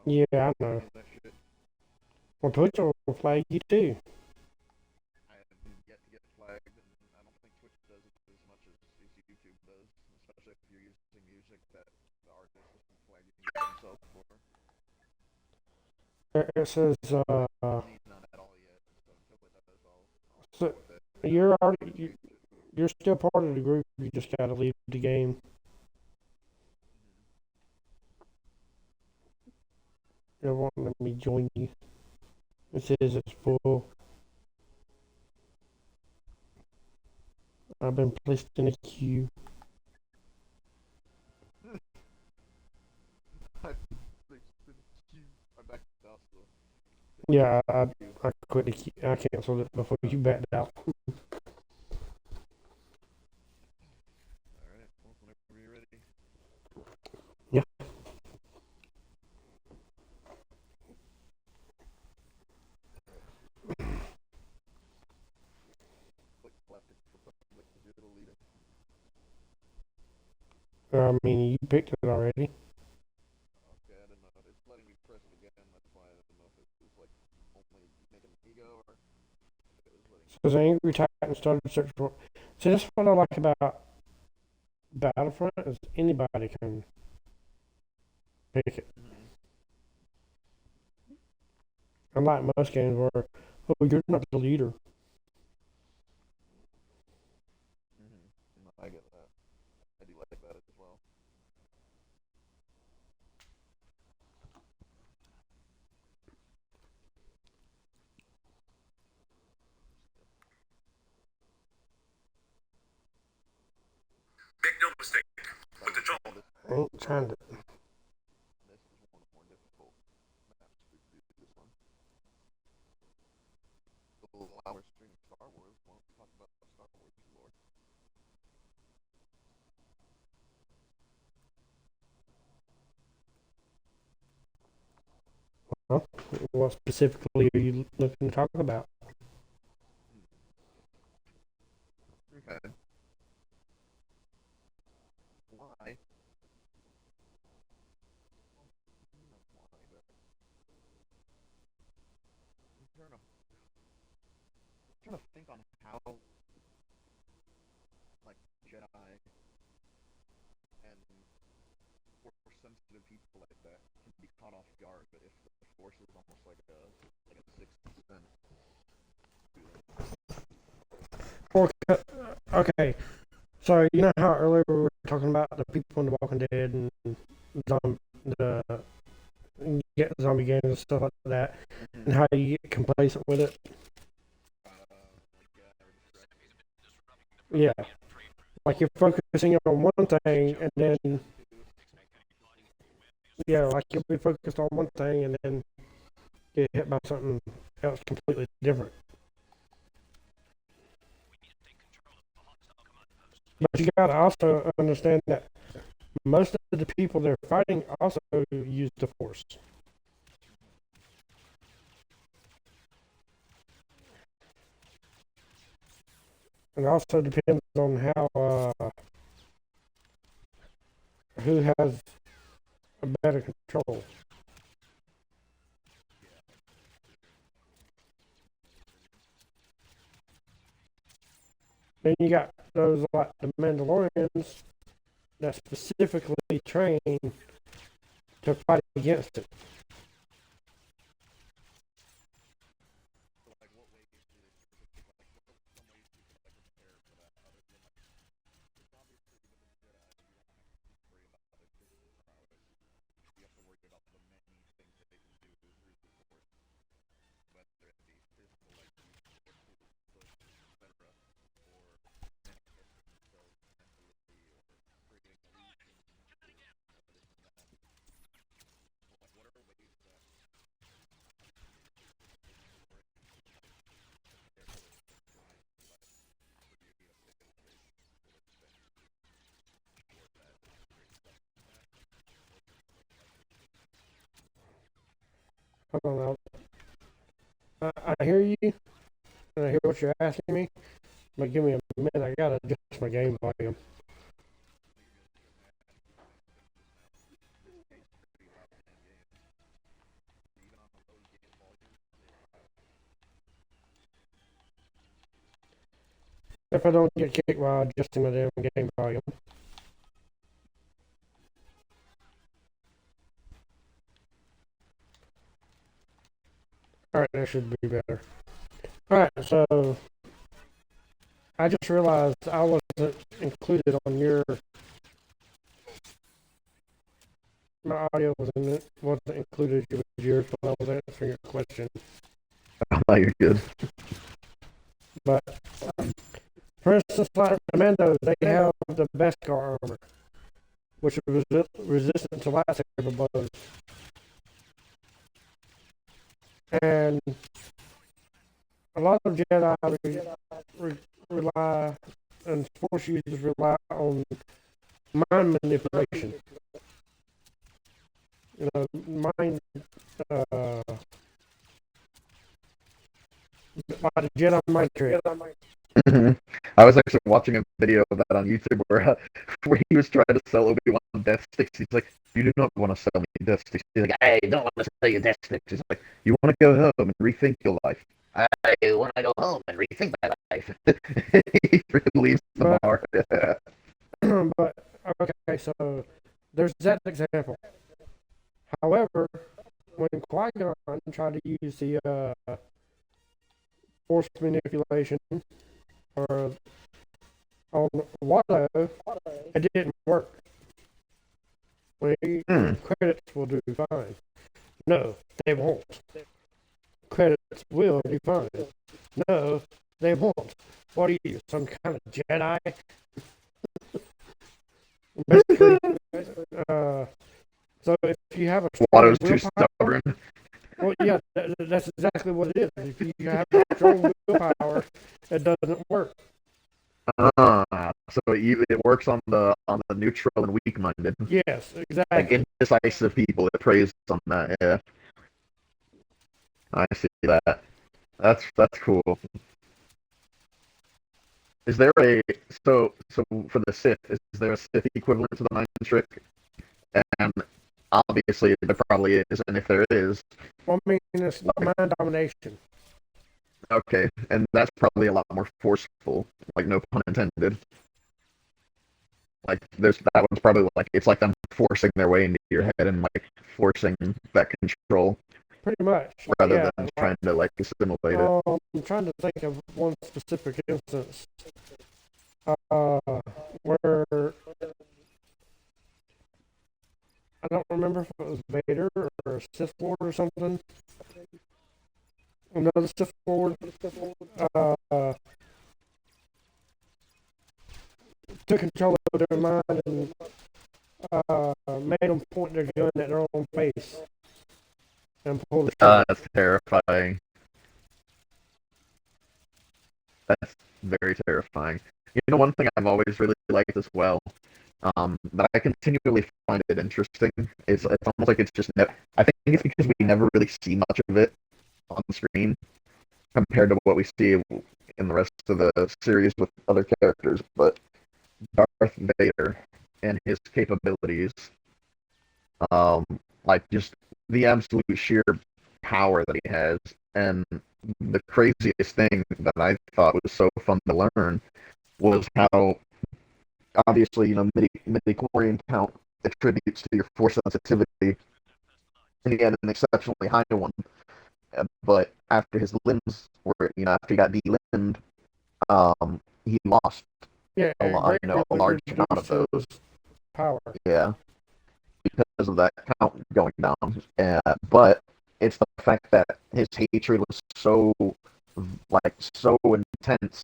Yeah, I know. Any of that shit. Well, Twitch will flag you too. I have yet to get flagged, and I don't think Twitch does it as much as YouTube does, especially if you're using music that the artist isn't flagging themselves for. It says, Money's not at all yet, so until it does, I'll so deal with it. I you're won't already, try to change it. you're still part of the group. You just gotta leave the game. Mm-hmm. It won't let me join you. It says it's full. I've been placed in a queue. I'm back out, so it's Yeah, in the queue. I quit the queue. I canceled it before you backed out. Alright, well, whenever you're ready. Yeah. Click left for public to do the leader. I mean, you picked it already. Okay, I didn't know. It's letting me press it again. That's why I didn't know if it was like only making me go or if it was letting me Says pick. Angry Titan started search for. See, that's what I like about Battlefront is anybody can pick it. Mm-hmm. Unlike most games where, oh, you're not the leader. Mm-hmm. No, I get that. I do like that as well. Make no mistake, If I with the drone, recall, I ain't trying to. this is one of the more difficult maps to do this one. While we're streaming Star Wars, why don't we talk about Star Wars lore? Huh? What specifically are you looking to talk about? Okay. Why? Not why, but I'm trying to think on how like Jedi and force sensitive people like that can be caught off guard, but if the force is almost like a sixth sense to them. Okay, so you know how earlier we were talking about the people in the Walking Dead and the get zombie games and stuff like that, Mm-hmm. and how you get complacent with it. Like get distracted. Yeah, like you're focusing on one thing, and then yeah, like you'll be focused on one thing, and then get hit by something else completely different. But you gotta also understand that most of the people they're fighting also use the force. It also depends on how who has a better control. Yeah. Then you got those like the Mandalorians that specifically train to fight against it. So like, what ways do they specifically like? What are some ways you could like prepare for that other than like? It's obviously with the Jedi, you don't have to worry about their physical prowess. You have to worry about the many things that they can do through the Force, whether it be physical, like using Force tools, etc., or manifesting themselves mentally, or creating illusions, or this and that. So like, what are ways that specifically prepare for this line of life where you need a fatal bridge for their defense, or that great stuff like that, or just plain like logistics? I don't know. I hear you, and I hear what you're asking me, but give me a minute. I gotta adjust my game volume. You're good. You're good, man. I keep playing Sims just now. This tastes pretty loud in game. If I don't get kicked while adjusting my damn game volume. Alright, that should be better. Alright, so I just realized I wasn't included on your. My audio wasn't included with yours when I was answering your question. Oh, you're good. But for instance, like the Mandos, they have the Beskar armor, which is resistant to lightsaber blows. And a lot of Jedi rely, and Force users rely on mind manipulation. You know, mind, by the Jedi mind trick. I was actually watching a video of that on YouTube where he was trying to sell Obi-Wan death sticks. He's like, "You do not want to sell me death sticks." He's like, "I don't want to sell you death sticks." He's like, "You want to go home and rethink your life." I want to go home and rethink my life. He leaves the bar. But okay, so there's that example. However, when Qui-Gon tried to use the force manipulation or on Watto, it didn't work. Credits will do fine. No, they won't. Credits will do fine. No, they won't. What are you, some kind of Jedi? Basically, so if you have a Watto's too stubborn. well, yeah, that's exactly what it is. If you have strong willpower, it doesn't work. So it works on the neutral and weak-minded. Yes, exactly. Like indecisive people, it preys on that. Yeah, I see that. That's cool. Is there a so for the Sith? Is there a Sith equivalent to the mind trick? And obviously there probably is, and if there is, well, I mean, it's mind domination. Okay, and that's probably a lot more forceful. Like no pun intended. Like there's that one's probably like it's like them forcing their way into your head and like forcing that control. Pretty much. Rather than trying to like assimilate it. I'm trying to think of one specific instance where I don't remember if it was Vader or a Sith Lord or something. Another Sith Lord took control of their mind and made them point their gun at their own face and pull the trigger. That's terrifying. That's very terrifying. You know, one thing I've always really liked as well, that I continually find it interesting, is it's almost like it's just I think it's because we never really see much of it on screen compared to what we see in the rest of the series with other characters, but Darth Vader and his capabilities, like just the absolute sheer power that he has, and the craziest thing that I thought was so fun to learn was how, obviously, you know, midi-chlorian count attributes to your force sensitivity, and he had an exceptionally high one. But after his limbs were, you know, after he got delimbed, he lost a large amount of those. Power. Yeah, because of that count going down. But it's the fact that his hatred was so intense,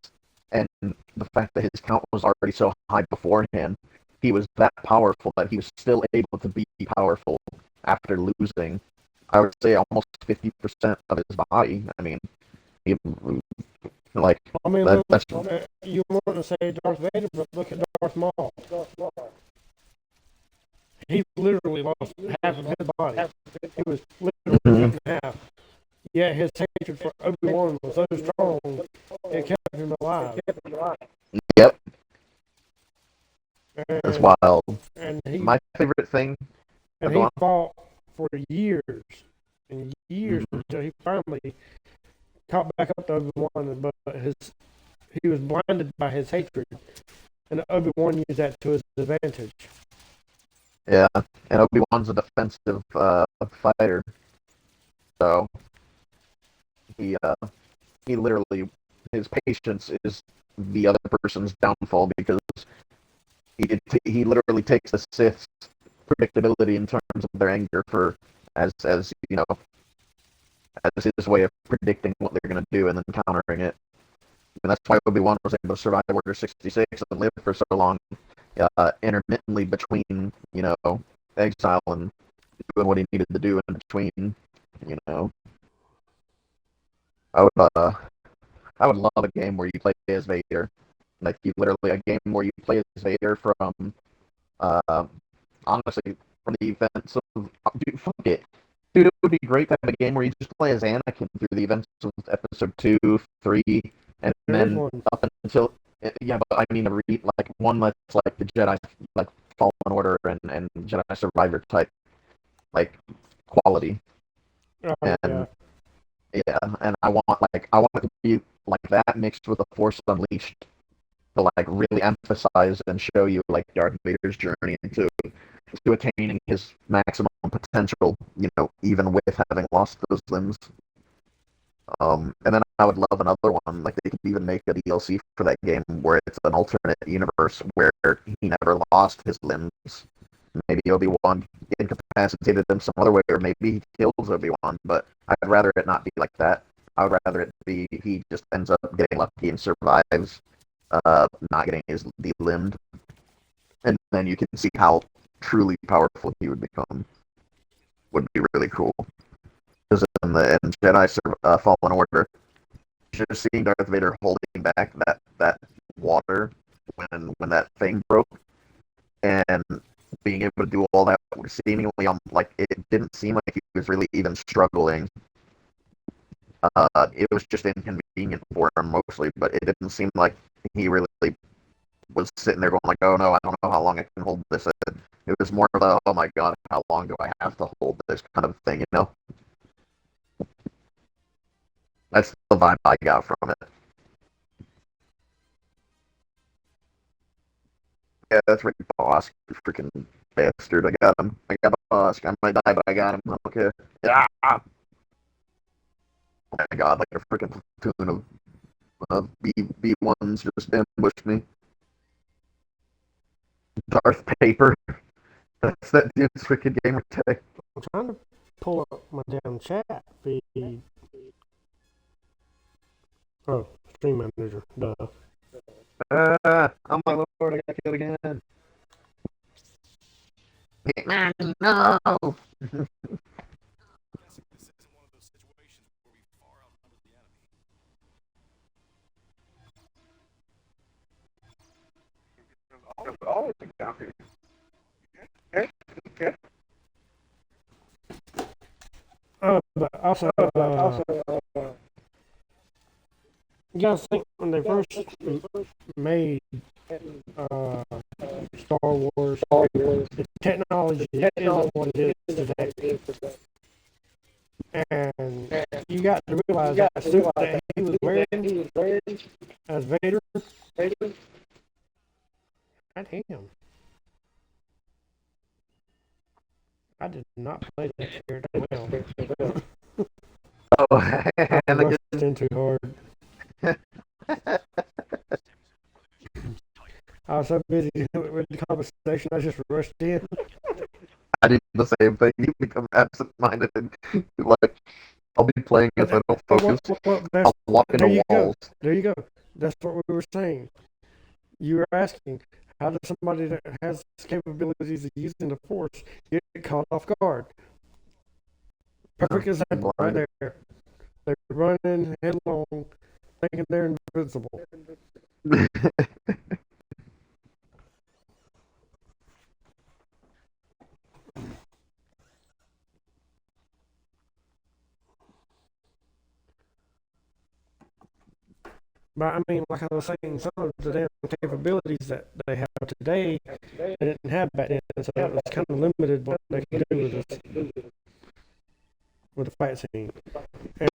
and the fact that his count was already so high beforehand, he was that powerful that he was still able to be powerful after losing, I would say, almost 50% of his body. I mean, he, like, I mean, that's you want to say Darth Vader, but look at Darth Maul. He literally lost half of his body. He was literally cut in half. Yet his hatred for Obi-Wan was so strong, it kept him alive. Yep. And, that's wild. And my favorite thing. And he fought for years and years until he finally caught back up to Obi-Wan, but he was blinded by his hatred, and Obi-Wan used that to his advantage. Yeah, and Obi-Wan's a defensive fighter, so he he literally his patience is the other person's downfall because he literally takes the Sith's predictability in terms of their anger for as you know as his way of predicting what they're going to do and then countering it. And that's why Obi-Wan was able to survive Order 66 and live for so long, intermittently between, exile and doing what he needed to do in between, you know. I would, uh, I would love a game where you play as Vader. Like, a game where you play as Vader from, uh, honestly, from the events of, dude, fuck it. Dude, it would be great to have a game where you just play as Anakin through the events of episode 2, 3, and then up until yeah, but I mean like one that's like the Jedi like Fallen Order and Jedi Survivor type like quality. And and I want it to be like that mixed with the Force Unleashed to like really emphasize and show you like Darth Vader's journey to attaining his maximum potential, even with having lost those limbs. And then I would love another one, like they could even make a DLC for that game where it's an alternate universe where he never lost his limbs. Maybe Obi-Wan incapacitated him some other way, or maybe he kills Obi-Wan, but I'd rather it not be like that. I would rather it be he just ends up getting lucky and survives, not getting his delimbed. And then you can see how truly powerful he would become. Would be really cool. Because in Jedi Fallen Order, just seeing Darth Vader holding back that water when that thing broke, and being able to do all that seemingly like it didn't seem like he was really even struggling. It was just inconvenient for him mostly, but it didn't seem like he really was sitting there going like, "Oh no, I don't know how long I can hold this." It was more of a, "Oh my god, how long do I have to hold this?" kind of thing, That's the vibe I got from it. Yeah, that's right, boss. You freaking bastard. I got him. I got boss. I might die, but I got him. Okay. Yeah. Oh my god, like a freaking platoon of B1s just ambushed me. Darth Paper. That's that dude's freaking gamer tag. I'm trying to pull up my damn chat feed. Oh, Stream Manager. Duh. Oh my lord, I got killed again. No. This isn't one of those situations where we far outnumber the enemy. Always down here. Okay. But also, you gotta think when they first made Star Wars, the technology isn't what it is today. And you got to realize that suit that he was wearing as Vader, not him. I did not play that character well. Oh, I rushed in too hard. I was so busy with the conversation, I just rushed in. I do the same thing. You become absent-minded and like I'll be playing if I don't focus. I'll walk into walls. There you go. That's what we were saying. You were asking, how does somebody that has capabilities of using the Force get caught off guard? Perfect example right there. They're running headlong, thinking they're invincible. But I mean, like I was saying, some of the damn capabilities that they have today, they didn't have back then, so it's kind of limited what they can do with the fight scene. And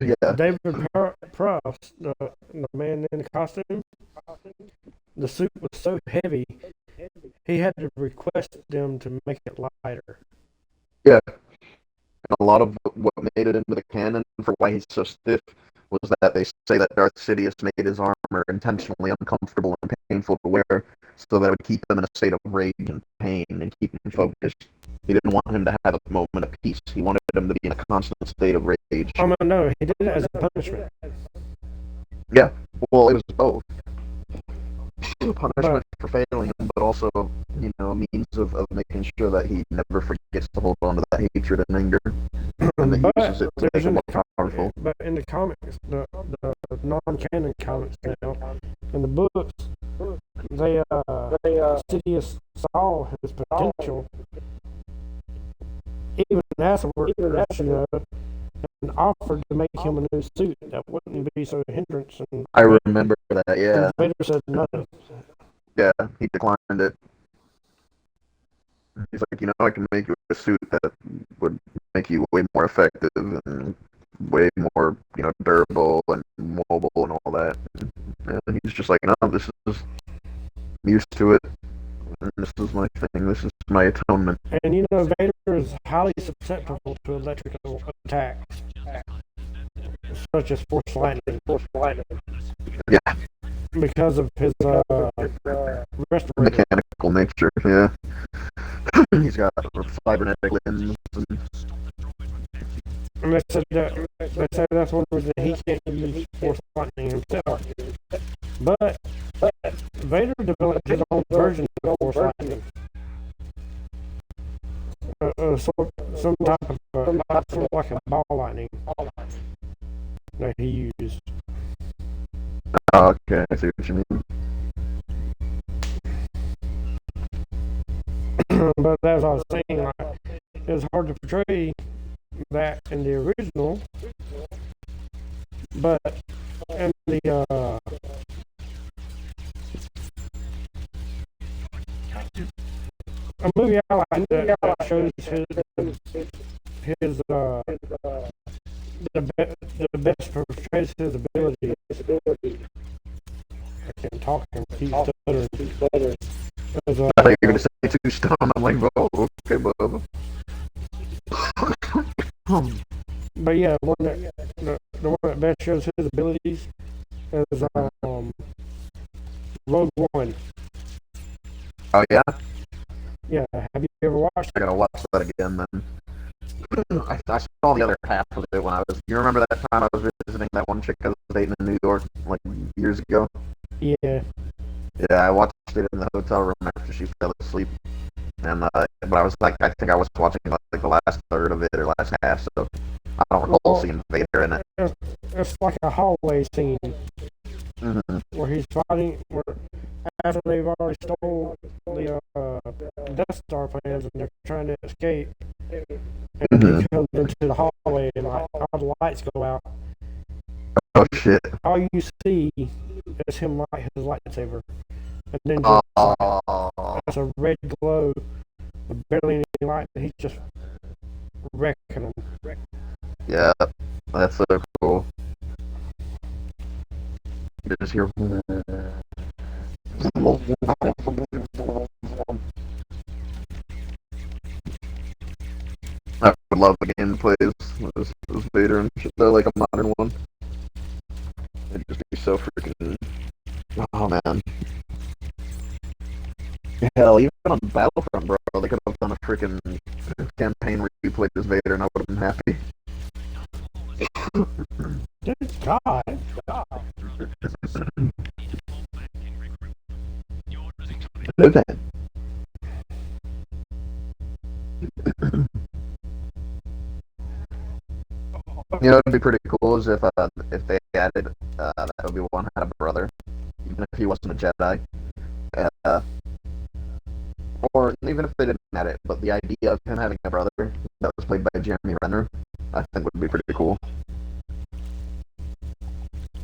Yeah. David Pruss, the man in the costume, the suit was so heavy, he had to request them to make it lighter. Yeah, and a lot of what made it into the canon for why he's so stiff was that they say that Darth Sidious made his armor intentionally uncomfortable and painful to wear, so that it would keep him in a state of rage and pain and keep him focused. He didn't want him to have a moment of peace. He wanted him to be in a constant state of rage. Oh no, he did it as a punishment. Yeah, well, it was both. Punishment for failing him, but also, a means of making sure that he never forgets to hold on to that hatred and anger, and that he uses it to make him more powerful. But in the comics, the non-canon comics now, in the books, they Sidious saw his potential, even afterward, and offered to make him a new suit that wouldn't be so hindrance. And I remember that, yeah. Vader said no. Yeah, he declined it. He's like, I can make you a suit that would make you way more effective and way more, durable and mobile and all that. And he's just like, no, this is I'm used to it. And this is my thing. This is my atonement. And Vader is highly susceptible to electrical attacks, such as force lightning. Yeah. Because of his respirator. Mechanical nature, yeah. He's got cybernetic limbs. And they say that's one reason he can't use force lightning himself. But Vader developed his own version of force lightning. Some type of sort of like a ball lightning that he used. Oh, okay, I see what you mean. But as I was saying, it was hard to portray that in the original, but in the a movie I like that shows his the best portrays his abilities. I can't talk and keep stuttering. I thought you were going to say Two Stone. I'm like, oh, okay, Bob. But yeah, the one that best shows his abilities is Rogue One. Oh, yeah? Yeah, have you ever watched I it? gotta watch that again then. I saw the other half of it when I was. You remember that time I was visiting that one chick I was dating in New York, like years ago? Yeah. Yeah, I watched it in the hotel room after she fell asleep. And but I was like, I think I was watching like the last third of it or last half, so I don't recall seeing Vader in it. It's like a hallway scene Mm-hmm. where he's fighting, after they've already stole the Death Star plans and they're trying to escape, and he comes into the hallway and like all the lights go out. Oh shit! All you see is him light his lightsaber, and then just it's a red glow, with barely any light, and he's just wrecking them. Yeah, that's so cool. You just hear. I would love the game plays as Vader and shit, though, like a modern one. It'd just be so freaking. Oh man. Hell, even on Battlefront, bro, they could have done a freaking campaign where you played as Vader and I would have been happy. Good God. Okay. It'd be pretty cool is if they added that Obi-Wan had a brother, even if he wasn't a Jedi. Or even if they didn't add it, but the idea of him having a brother that was played by Jeremy Renner, I think would be pretty cool.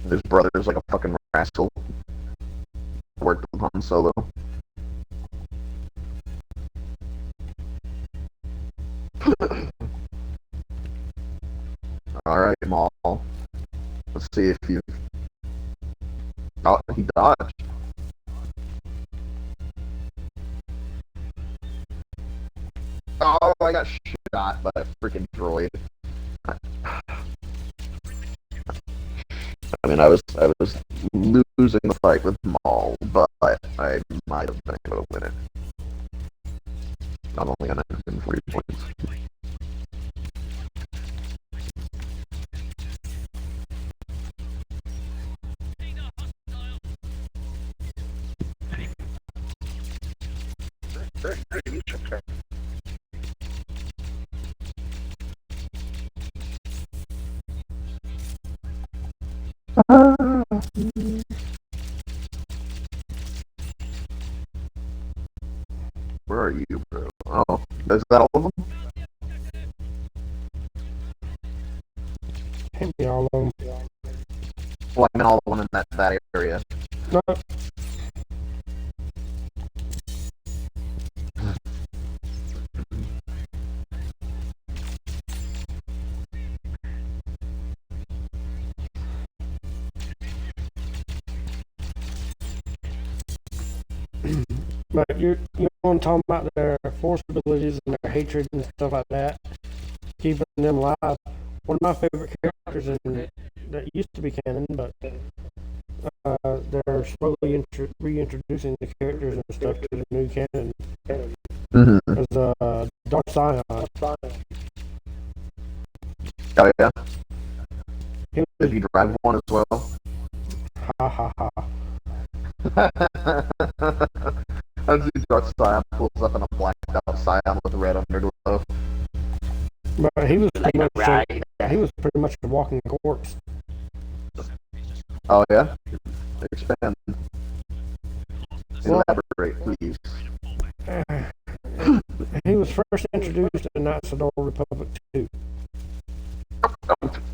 His brother's like a fucking rascal. Worked with Han Solo. Alright, Maul. Let's see if you. Oh, he dodged. Oh, I got shot by a freaking droid. I mean, I was losing the fight with Maul, but I might have been able to win it. Not only on 140 points. Where are you, bro? Oh, is that all of them? Hit me all of them. Well, I mean all the one in that area. No. But you want to talk about their force abilities and their hatred and stuff like that, keeping them alive. One of my favorite characters that used to be canon, but they're slowly reintroducing the characters and stuff to the new canon. Mm-hmm. There's Dark Scion. Oh yeah. He Did he drive one as well? ha ha ha. I see Dark Scion pulls up in a blacked out Scion with a red underglow. But he was Like pretty a much ride. he was pretty much a walking corpse. Oh yeah? Expand. Well- Elaborate, please. He was first introduced in Knights of the Old Republic 2.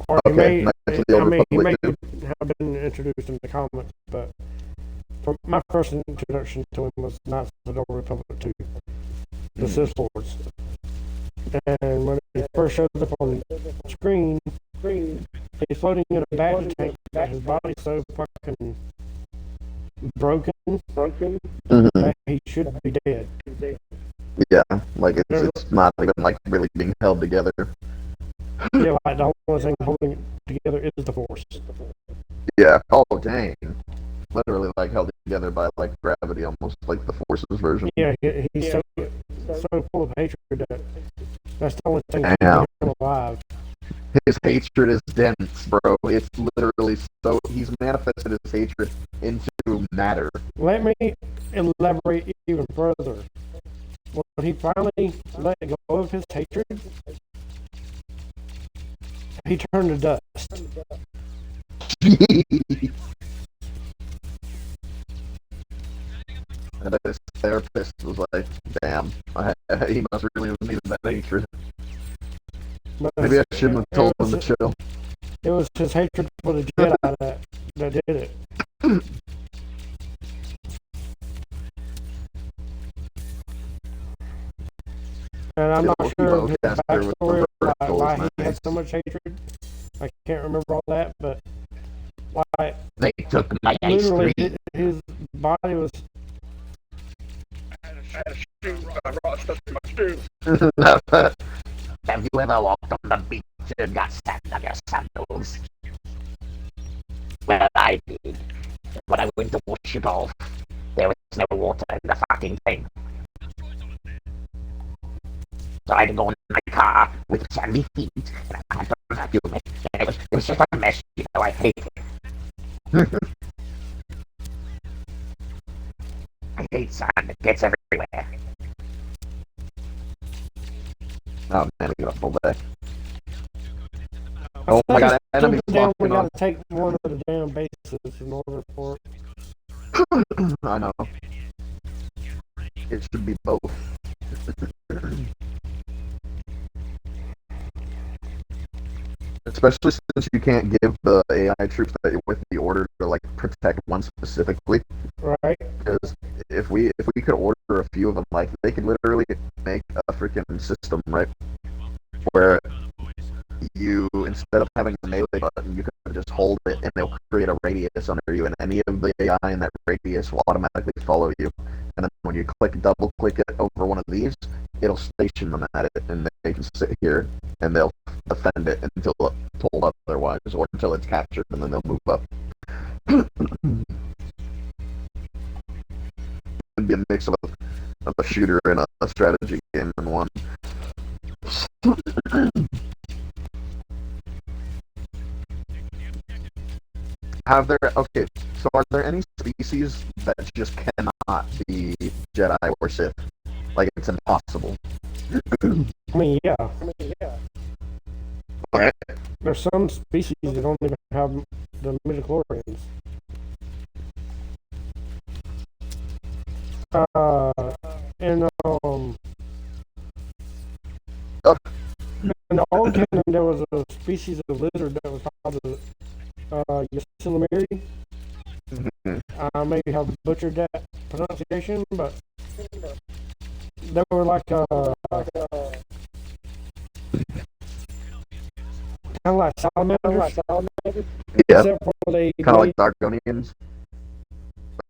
Or Okay, he Knights of may, the Old I mean, he may Republic have been introduced in the comics, but from my first introduction to him was Knights of the Old Republic 2, the Sith Lords. And when he first shows up on screen, he's floating in a battery tank, but his body's so fucking broken Mm-hmm. that he should be dead. Yeah, like it's not even like really being held together. Yeah, like the only thing holding it together is the Force. Yeah. Oh dang. Literally like held together by like gravity, almost like the Force's version. Yeah, he's so full of hatred that that's the only thing keeping Damn. him alive. His hatred is dense, bro. It's literally so he's manifested his hatred into matter. Let me elaborate even further. When he finally let go of his hatred, he turned to dust. And his therapist was like, "Damn, he must really have needed that hatred. But Maybe I shouldn't have told him to chill." it was his hatred for the Jedi that did it. And I'm not sure of his backstory, why he had so much hatred. I can't remember all that, but why They took my ice literally cream. his body was I had a shoe. I brought stuff in my shoe. Have you ever walked on the beach and got sand on your sandals? Well, I did. When I went to wash it off, there was no water in the fucking thing. So I had to go in my car with sandy feet, and I had to vacuum it. And it was just a mess, you know, I hate it. I hate sand, it gets everywhere. Oh man, we got a full day. Oh my god, enemies damn, we walking gotta on. take one of the damn bases in order for I know. It should be both. Especially since you can't give the AI troops that you're with the order to like protect one specifically. right. Because if we could order a few of them, like they could literally make a freaking system, right? Where you, instead of having the melee button, you could just hold it they'll create a radius under you, and any of the AI in that radius will automatically follow you. And then when you double click it over one of these, it'll station them at it, and they can sit here and they'll defend it until told otherwise, or until it's captured, and then they'll move up. It'd be a mix of a shooter and a strategy game in one. So are there any species that just cannot be Jedi or Sith? Like, it's impossible. I mean, yeah. Alright. There's some species that don't even have the midichlorians. In the old canon, there was a species of lizard that was called the Yosemite. I may have butchered that pronunciation, but they were like kind of like salamanders. Yeah. Except for they Kind of like Dargonians.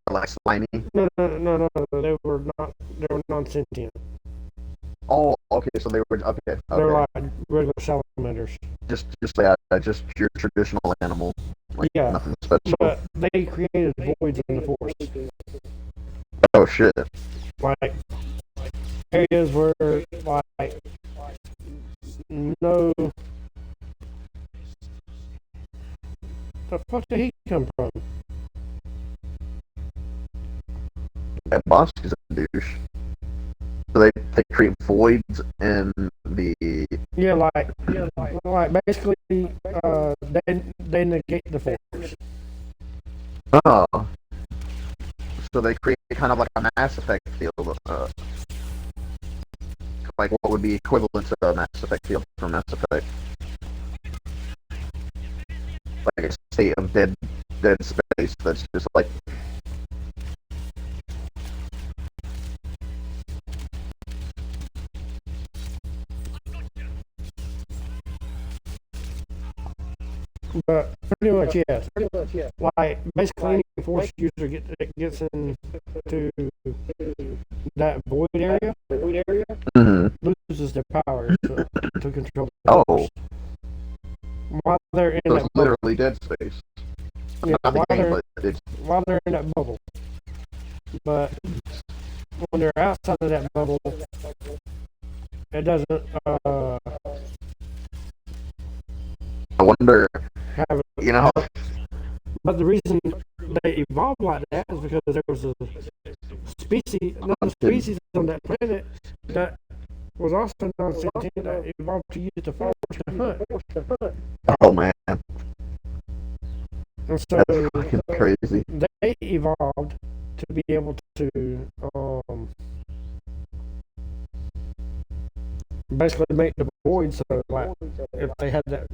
Like slimy. No, they were not. They were non-sentient. Oh, okay. So they were okay. They were like regular salamanders. Just your traditional animal. Like, yeah, nothing special. But they created voids in the forest. Oh shit. Like areas where like no. The fuck did he come from? That boss is a douche. So they create voids in the. Yeah, like basically, they negate the force. Oh. So they create kind of like a Mass Effect field. Like what would be equivalent to a Mass Effect field from Mass Effect. Like a state of dead space that's just like. But pretty much yes. Like basically any force user gets into that void area loses their power to control the force. While they're in So that it's bubble. literally dead space. Yeah, Not the while game, they're, but it's while they're in that bubble. But when they're outside of that bubble, it doesn't I wonder, have. you know, But the reason they evolved like that is because there was a species, another species on that planet that was also non-sentient that evolved to use the force to hunt. oh man, And so that's fucking crazy. they evolved to be able to basically make the void so like if they had that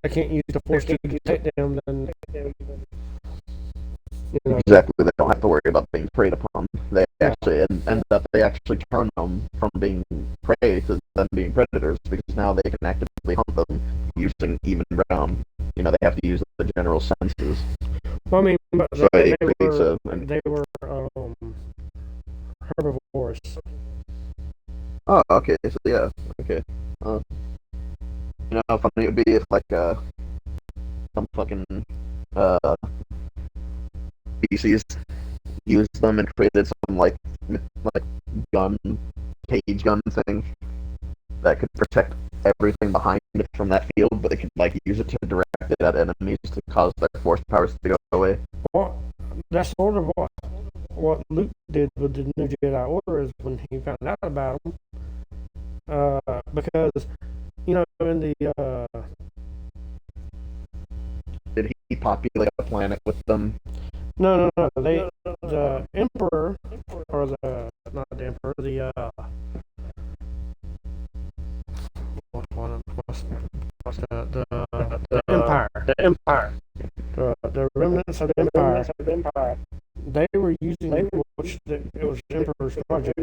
they can't use the force to detect them, then you know. Exactly, they don't have to worry about being preyed upon. They actually they actually turn them from being prey to them being predators because now they can actively hunt them using even ground. You know, they have to use the general senses. Well, I mean, but So they it creates they were herbivores. Oh, okay, so yeah, okay. You know how funny it would be if like some fucking species used them and created some like cage gun thing that could protect everything behind it from that field, but they could like use it to direct it at enemies to cause their force powers to go away. Well, that's sort of what Luke did with the New Jedi Order is when he found out about them. Because you know in the Did he populate a planet with them? no the Emperor or the not the Emperor the what's the Empire the remnants of the Empire they were using it was Emperor's project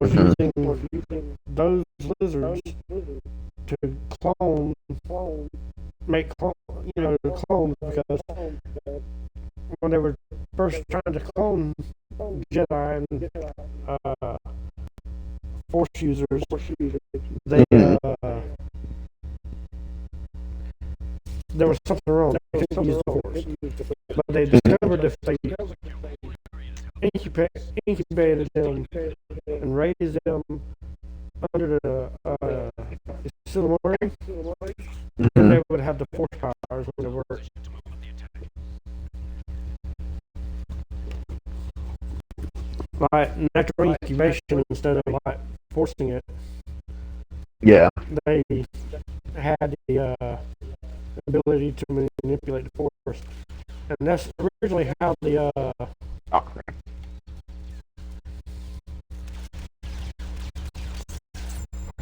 was using those lizards to clone make clones because when they were first trying to clone Jedi and Force users, they there was something wrong. They couldn't use the Force, but they discovered if they incubated them and raised them under the Silmarillion, then they would have the Force powers when they worked. Like natural incubation instead of like forcing it. Yeah. They had the ability to manipulate the Force, and that's originally how the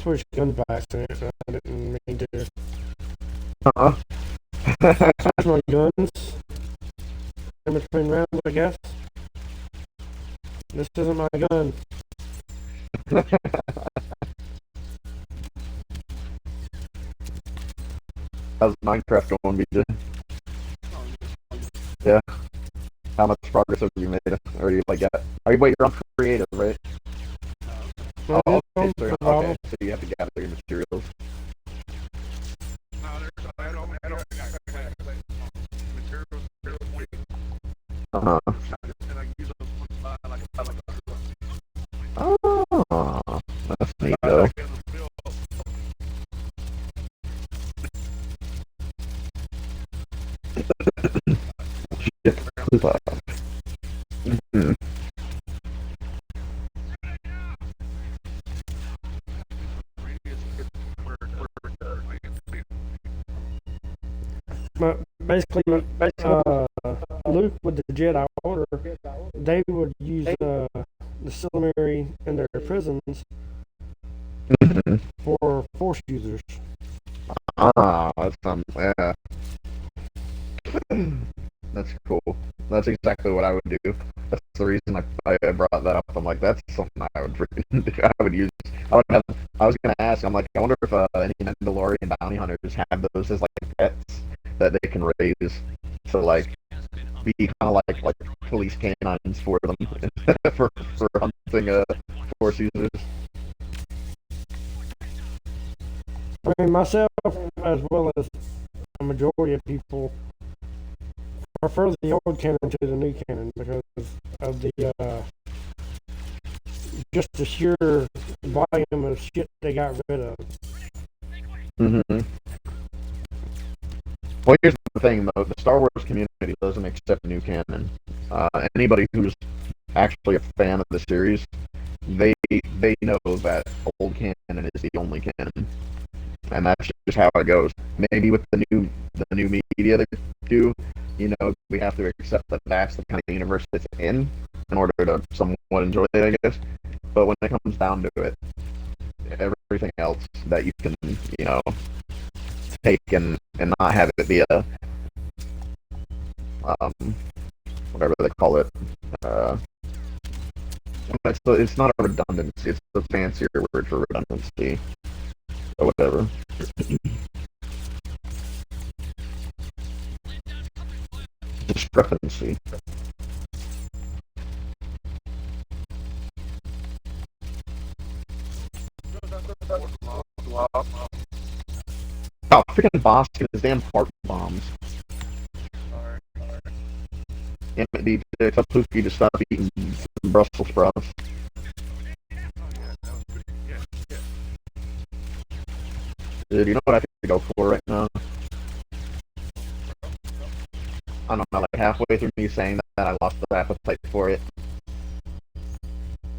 switch gun by accident. I didn't mean to switch my guns in between rounds, I guess. This isn't my gun. How's Minecraft going, BJ? Yeah. How much progress have you made? Or you like got? Wait, you're on creative, right? Well, Oh, it's okay, on okay. So you have to gather your materials. I don't materials, Uh-huh. and I use those ones like Oh, that's neat though. Mhm. But basically, Luke with the Jedi Order, they would use the Silmarillion in their prisons Mhm. for Force users. That's yeah. That's cool. That's exactly what I would do. That's the reason I brought that up. I'm like, that's something I would freaking do. I would use. I was gonna ask. I'm like, I wonder if any Mandalorian bounty hunters have those as like pets that they can raise to like be kind of like police canines for them for hunting Force users. I mean, myself, as well as a majority of people, prefer the old canon to the new canon because of the just the sheer volume of shit they got rid of. Mm-hmm. Well, here's the thing, though. The Star Wars community doesn't accept new canon. Anybody who's actually a fan of the series, they know that old canon is the only canon, and that's just how it goes. Maybe with the new media they do, we have to accept that that's the kind of universe it's in order to somewhat enjoy it, I guess. But when it comes down to it, everything else that you can, take and not have it be a whatever they call it. It's not a redundancy. It's a fancier word for redundancy or whatever. Discrepancy. Oh, freaking boss with his damn heart bombs. Damn it, DJ, tell Pookie to stop eating Brussels sprouts. Dude, you know what I could go for right now? I don't know, like halfway through me saying that, I lost the appetite for it.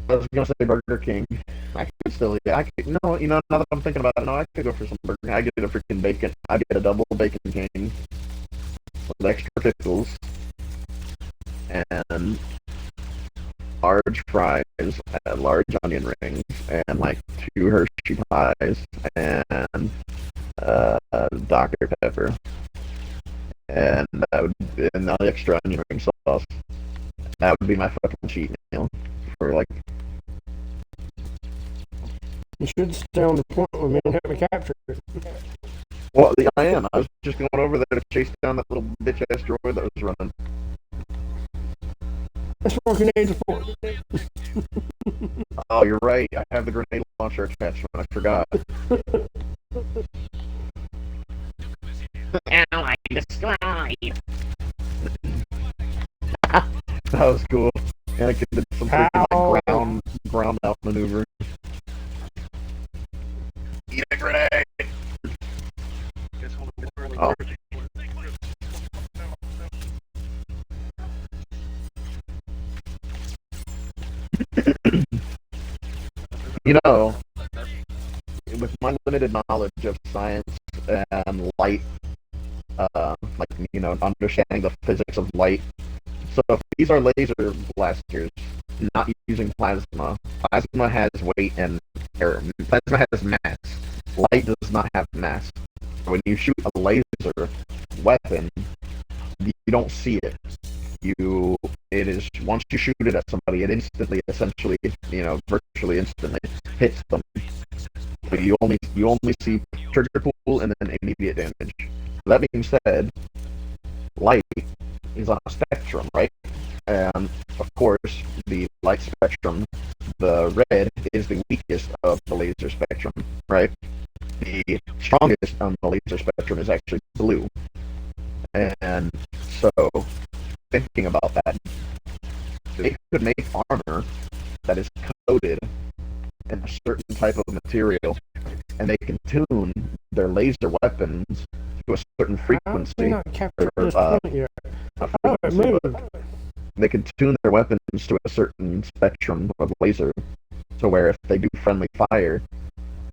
I was gonna say Burger King. I could still, yeah, I could, no, now that I'm thinking about it, no, I could go for some Burger King. I get a freaking bacon. I get a double bacon king with extra pickles and large fries and large onion rings and like 2 Hershey pies and Dr. Pepper and the extra onion ring sauce. That would be my fucking cheat meal for like You should stay on the point with me and help me capture it. Well, I am. I was just going over there to chase down that little bitch ass droid that was running. That's what grenades are for. Oh, you're right. I have the grenade launcher attachment. I forgot. Ally destroyed. That was cool. Anakin did some freaking How? like ground out maneuver. Eat a grenade. Just hold it for Oh. You know, with my limited knowledge of science and light, like, you know, understanding the physics of light. So if these are laser blasters, not using plasma. Plasma has weight and plasma has mass. Light does not have mass. When you shoot a laser weapon, you don't see it. It is once you shoot it at somebody, it instantly, essentially, you know, virtually instantly hits them. But you only see trigger pull and then immediate damage. That being said, light is on a spectrum, right? And of course, the light spectrum, the red is the weakest of the laser spectrum, right? The strongest on the laser spectrum is actually blue. And so, thinking about that, they could make armor that is coated in a certain type of material, and they can tune their laser weapons to a certain How did we frequency. not capture or, this point yet? not Oh, it frequency, moved. but they can tune their weapons to a certain spectrum of laser, to where if they do friendly fire,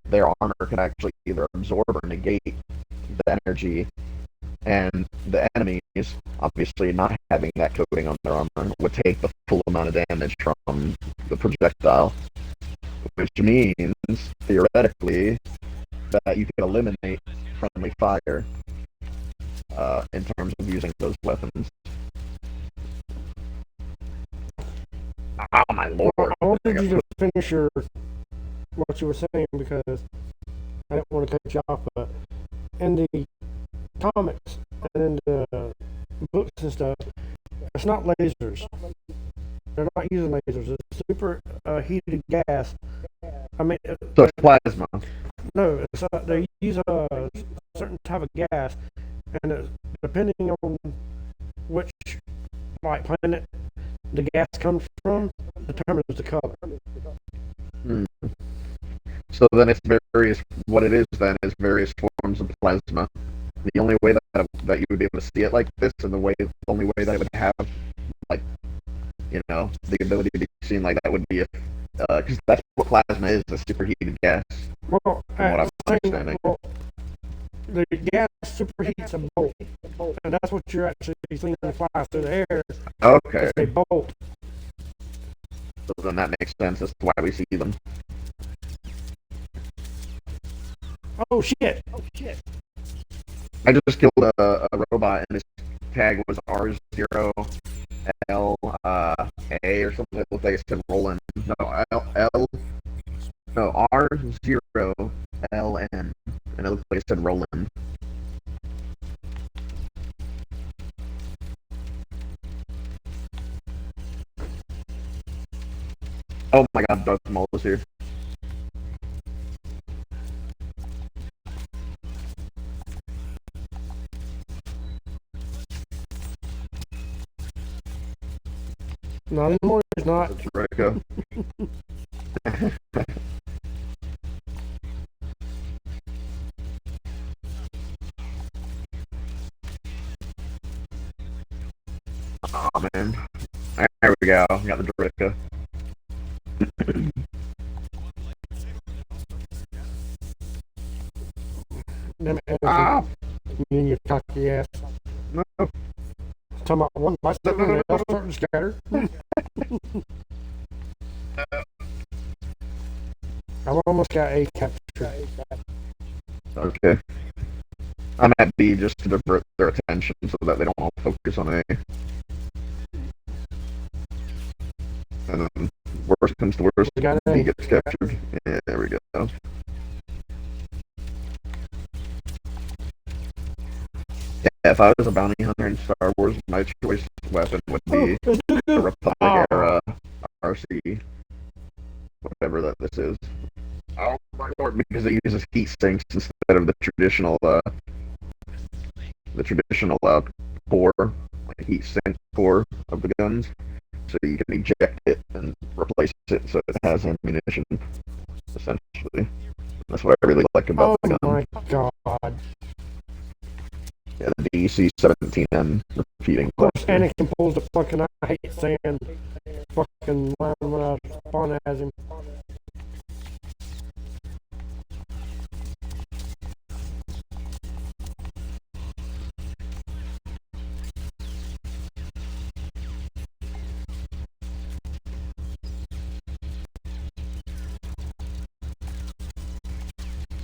their armor can actually either absorb or negate the energy, and the enemies, obviously not having that coating on their armor, would take the full amount of damage from the projectile, which means, theoretically, that you can eliminate friendly fire in terms of using those weapons. Oh my Well, lord. I wanted you to finish what you were saying because I didn't want to cut you off, but in the comics and in the books and stuff, it's not lasers. They're not using lasers. It's super heated gas. I mean, So it's plasma. no, they use a certain type of gas, and depending on which like planet the gas comes from, determines the color. Hmm. So then it's various. What it is then is various forms of plasma. The only way that you would be able to see it like this, and the only way that it would have, like, you know, the ability to be seen like that would be if, because that's what plasma is, a superheated gas. Well, From what I'm understanding. well, the gas superheats a bolt, and that's what you're actually seeing fly through the air. Okay, It's a bolt. so then that makes sense as to why we see them. Oh shit! I just killed a robot, and his tag was R0L A or something. It looked like it said Roland. No, R0LN, and it looked like it said Roland. Oh my god, Darth Maul is here. Not anymore. It's not. That's Rico. Oh man. There we go. We got the Drika. Damn it, Ah! you and your cocky ass. No. Talking about one lightsaber and they all starting to scatter. I almost got A captured. Okay. I'm at B just to divert their attention so that they don't all focus on A. And then worst comes to worst, We got he A. gets captured. Yeah, there we go. Yeah, if I was a bounty hunter in Star Wars, my choice weapon would be Oh, it's a too Republic era RC, whatever that this is. Oh my lord! Because it uses heat sinks instead of the traditional core, like heat sink core of the guns. So you can eject it and replace it so it has ammunition. Essentially, that's what I really like about Oh the gun. my god. Yeah, the DC-17M repeating. Of course, Anakin pulls the fucking I hate saying fucking line when I spawn as him.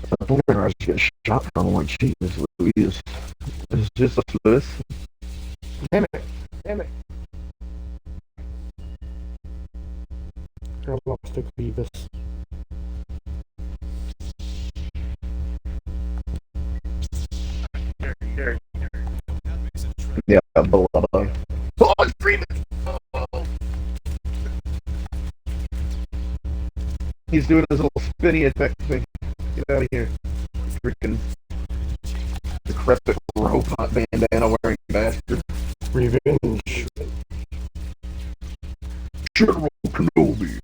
I don't think I was getting shot from like Jesus Louise. It's just a Lewis. Damn it. Damn it. I lost the Clevis. Yeah, below. Oh, it's breathing. Oh. He's doing his little spinny effect thing. Get out of here. Freaking decrepit robot bandana wearing bastard. Revenge. General Kenobi.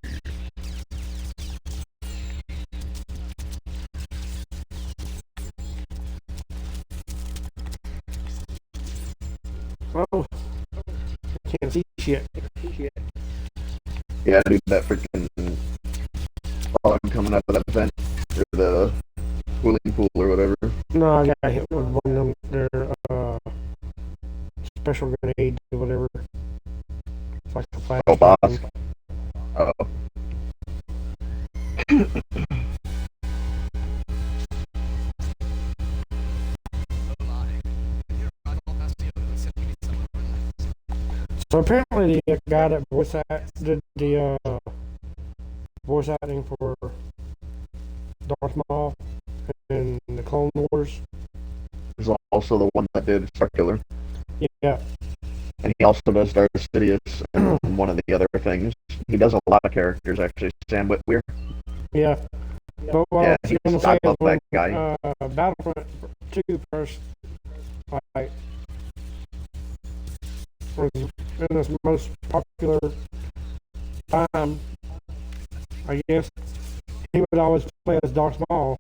Oh. I can't see shit. Yeah, dude, that freaking fog coming out of that vent or the cooling pool or whatever. No, I got hit with one of them, their special grenade or whatever. It's like a flash. Oh, boss. thing. Oh. So apparently the guy that did the voice acting for Darth Maul in the Clone Wars. Is also the one that did Starkiller. Yeah. And he also does Darth Sidious and one of the other things. He does a lot of characters, actually. Sam Witwer. Yeah. But what Yeah, I was going to I say love is when that guy. Battlefront 2 first, like, was in its most popular time, I guess, he would always play as Darth Maul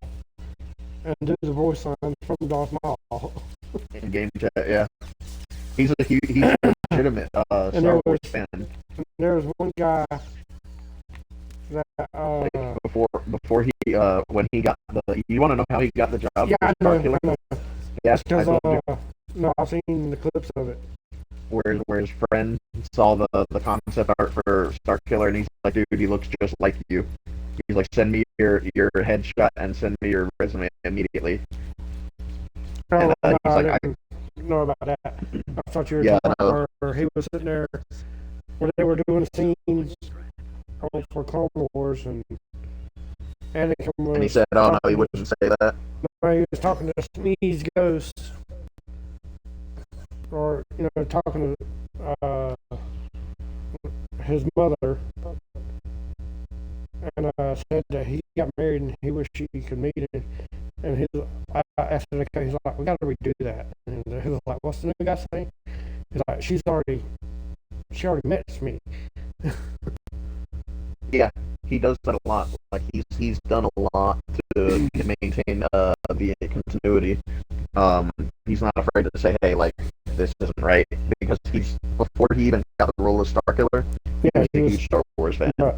and do the voice lines from Darth Maul. In game chat, yeah. He's a legitimate Star Wars fan. And there was one guy that Before he when he got the, you want to know how he got the job? yeah, I know. Yes, I Because told you. no, I've seen the clips of it. Where his friend saw the concept art for Starkiller, and he's like, dude, he looks just like you. He's like, send me your headshot and send me your resume immediately. Oh, And he's I like, didn't know about that. I thought you were Yeah, talking I know. about where he was sitting there when they were doing scenes for Clone Wars, and Anakin was. And he said, oh no, he wouldn't say that. No, he was talking to Sneeze Ghost, or talking to his mother, and said that he got married and he wished he could meet her. And after the case, he's like, we got to redo that. And he was like, what's the new guy saying? He's like, she already met me. Yeah, he does that a lot. Like he's done a lot to maintain the continuity. He's not afraid to say, hey, like, this isn't right, because before he even got the role of Starkiller, Yeah, he was a huge Star Wars fan. But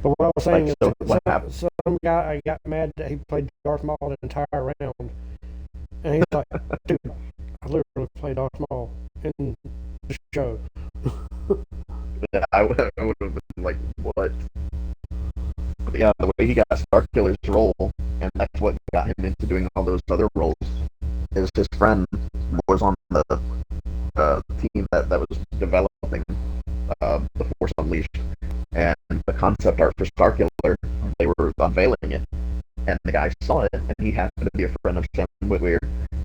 what I was saying so is, what happened? some guy got mad that he played Darth Maul the entire round, and he's like, dude, I literally played Darth Maul in the show. I would have been like, what? But yeah, the way he got Starkiller's role, and that's what got him into doing all those other roles, is his friend was on the team that was developing The Force Unleashed, and the concept art for Starkiller, they were unveiling it, and the guy saw it, and he happened to be a friend of Sam Witwer,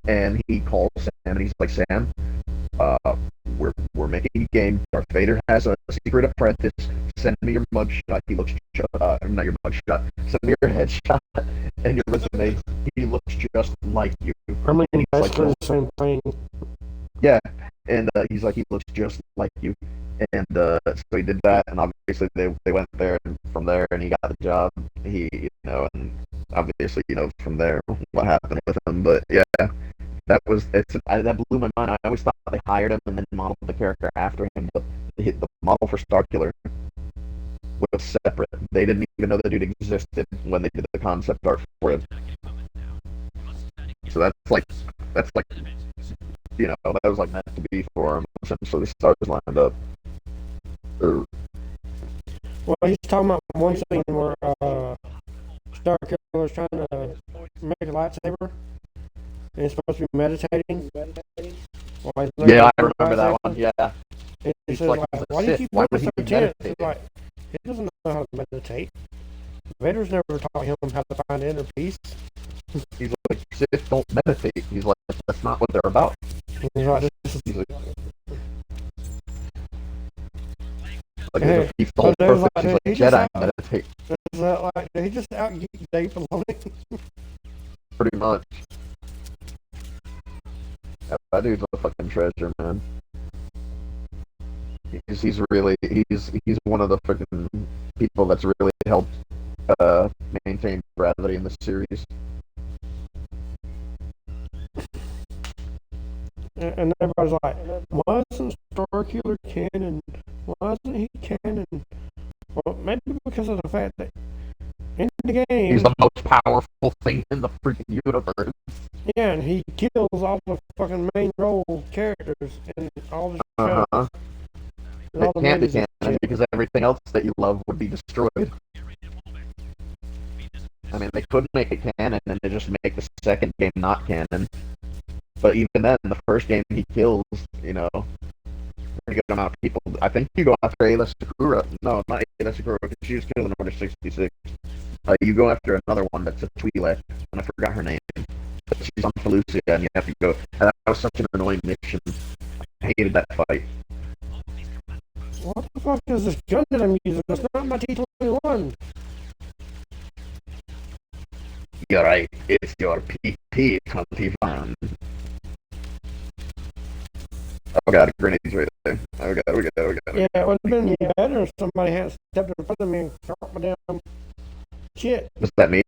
and he calls Sam, and he's like, Sam, uh, we're making a game. Darth Vader has a secret apprentice. Send me your mugshot. He looks not your mugshot. Send me your headshot and your resume. He looks just like you. I mean, And he's basically like, the same thing. yeah, and he's like, he looks just like you. And so he did that, and obviously they went there, and from there, and he got the job. And obviously, from there, what happened with him. But yeah, that blew my mind. I always thought they hired him and then modeled the character after him, but the model for Starkiller was separate. They didn't even know the dude existed when they did the concept art for him. So that's like that was like meant to be for him. Essentially, the stars lined up. Well, he's talking about one scene where Starkiller's trying to make a lightsaber, and he's supposed to be meditating. While he's Yeah, I making the remember that lightsaber. one. Yeah, And he he's says, like, like, he's a why do you Sith. keep Why working would so he tense? meditate? He's like, he doesn't know how to meditate. Vader's never taught him how to find inner peace. He's like, Sith don't meditate. He's like, that's not what they're about. He's like, this is He's like Hey, if he felt but there's perfect, like, he's like, he just Jedi out- meditate, is that like, did he just out geek Dave Filoni? pretty much. That dude's a fucking treasure, man. He's one of the freaking people that's really helped maintain gravity in the series. And everybody's like, why isn't Starkiller canon? Why isn't he canon? Well, maybe because of the fact that in the game, He's the most powerful thing in the freaking universe. yeah, and he kills all the fucking main role characters in all the shows. Uh-huh. and all It the can't be movies and canon shit. because everything else that you love would be destroyed. I mean, they could make it canon and they just make the second game not canon. But even then, the first game he kills, a good amount of people. I think you go after Ayla Sakura. No, not Ayla Sakura, because she was killed in Order 66. You go after another one that's a Twi'lek, and I forgot her name. But she's on Felucia, and you have to go. And that was such an annoying mission. I hated that fight. What the fuck is this gun that I'm using? It's not my T-21. You're right, it's your PP-21. Oh god, grenades right there. Oh god. Yeah, it would have been better if somebody had stepped in front of me and caught my damn shit. Was that me?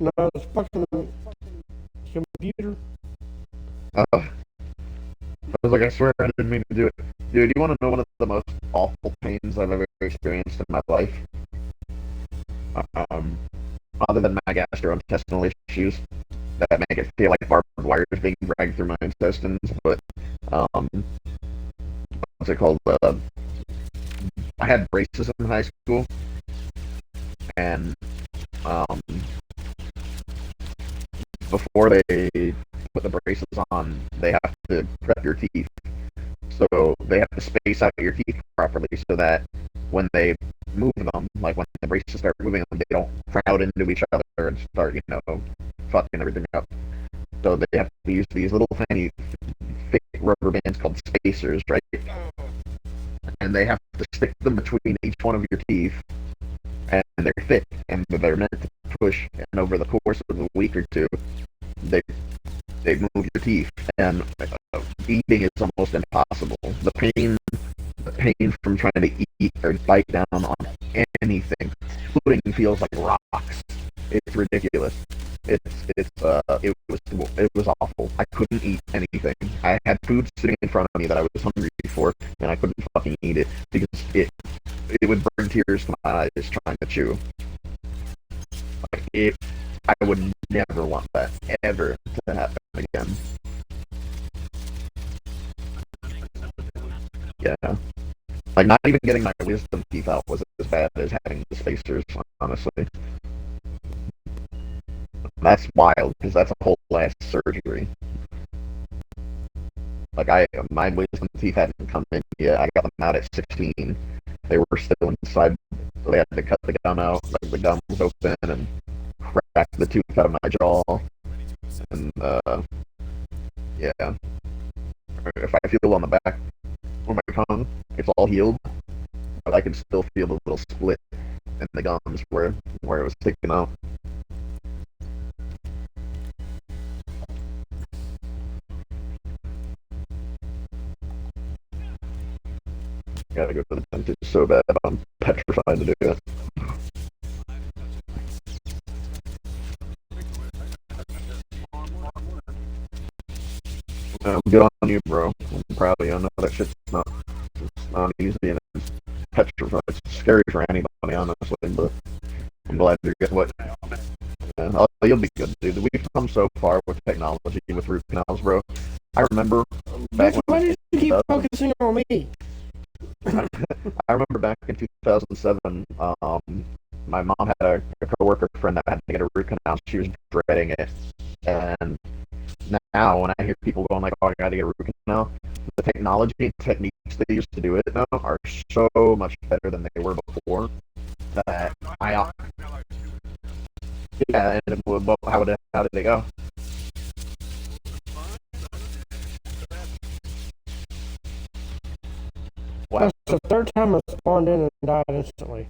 No, it's fucking computer. I was like, I swear I didn't mean to do it. Dude, you want to know one of the most awful pains I've ever experienced in my life? Other than my gastrointestinal issues that make it feel like barbed wire is being dragged through my intestines, but, what's it called? I had braces in high school, and, before they put the braces on, they have to prep your teeth. So they have to space out your teeth properly so that when they move them, like when the braces start moving them, they don't crowd into each other and start, fucking everything up. So they have to use these little tiny thick rubber bands called spacers, right? And they have to stick them between each one of your teeth, and they're thick, and they're meant to push, and over the course of a week or two, they move your teeth, and eating is almost impossible. The pain from trying to eat or bite down on anything, pudding feels like rocks. It's ridiculous. It was awful. I couldn't eat anything. I had food sitting in front of me that I was hungry for, and I couldn't fucking eat it because it would bring tears to my eyes trying to chew. I would never want that ever to happen again. Yeah. Like, not even getting my wisdom teeth out was as bad as having the spacers, honestly. That's wild, because that's a whole last surgery. My wisdom teeth hadn't come in yet. I got them out at 16. They were still inside, so they had to cut the gum out. Like the gum was open and crack the tooth out of my jaw. And yeah, if I feel on the back of my tongue, it's all healed, but I can still feel the little split in the gums where it was sticking out. Gotta go to the dentist so bad. I'm petrified to do it. Good on you, bro. I'm proud of you. I know that shit's not easy and it's petrified. It's scary for anybody, honestly, but I'm glad you're getting what. Yeah, you'll be good, dude. We've come so far with technology, with root canals, bro. I remember back Why when do you keep focusing on me? I remember back in 2007, my mom had a coworker friend that had to get a root canal. She was dreading it, and now when I hear people going like, "Oh, I gotta get a root canal," the technology and techniques they used to do it now are so much better than they were before. That yeah, and how did they go? Wow. That's the third time I spawned in and died instantly.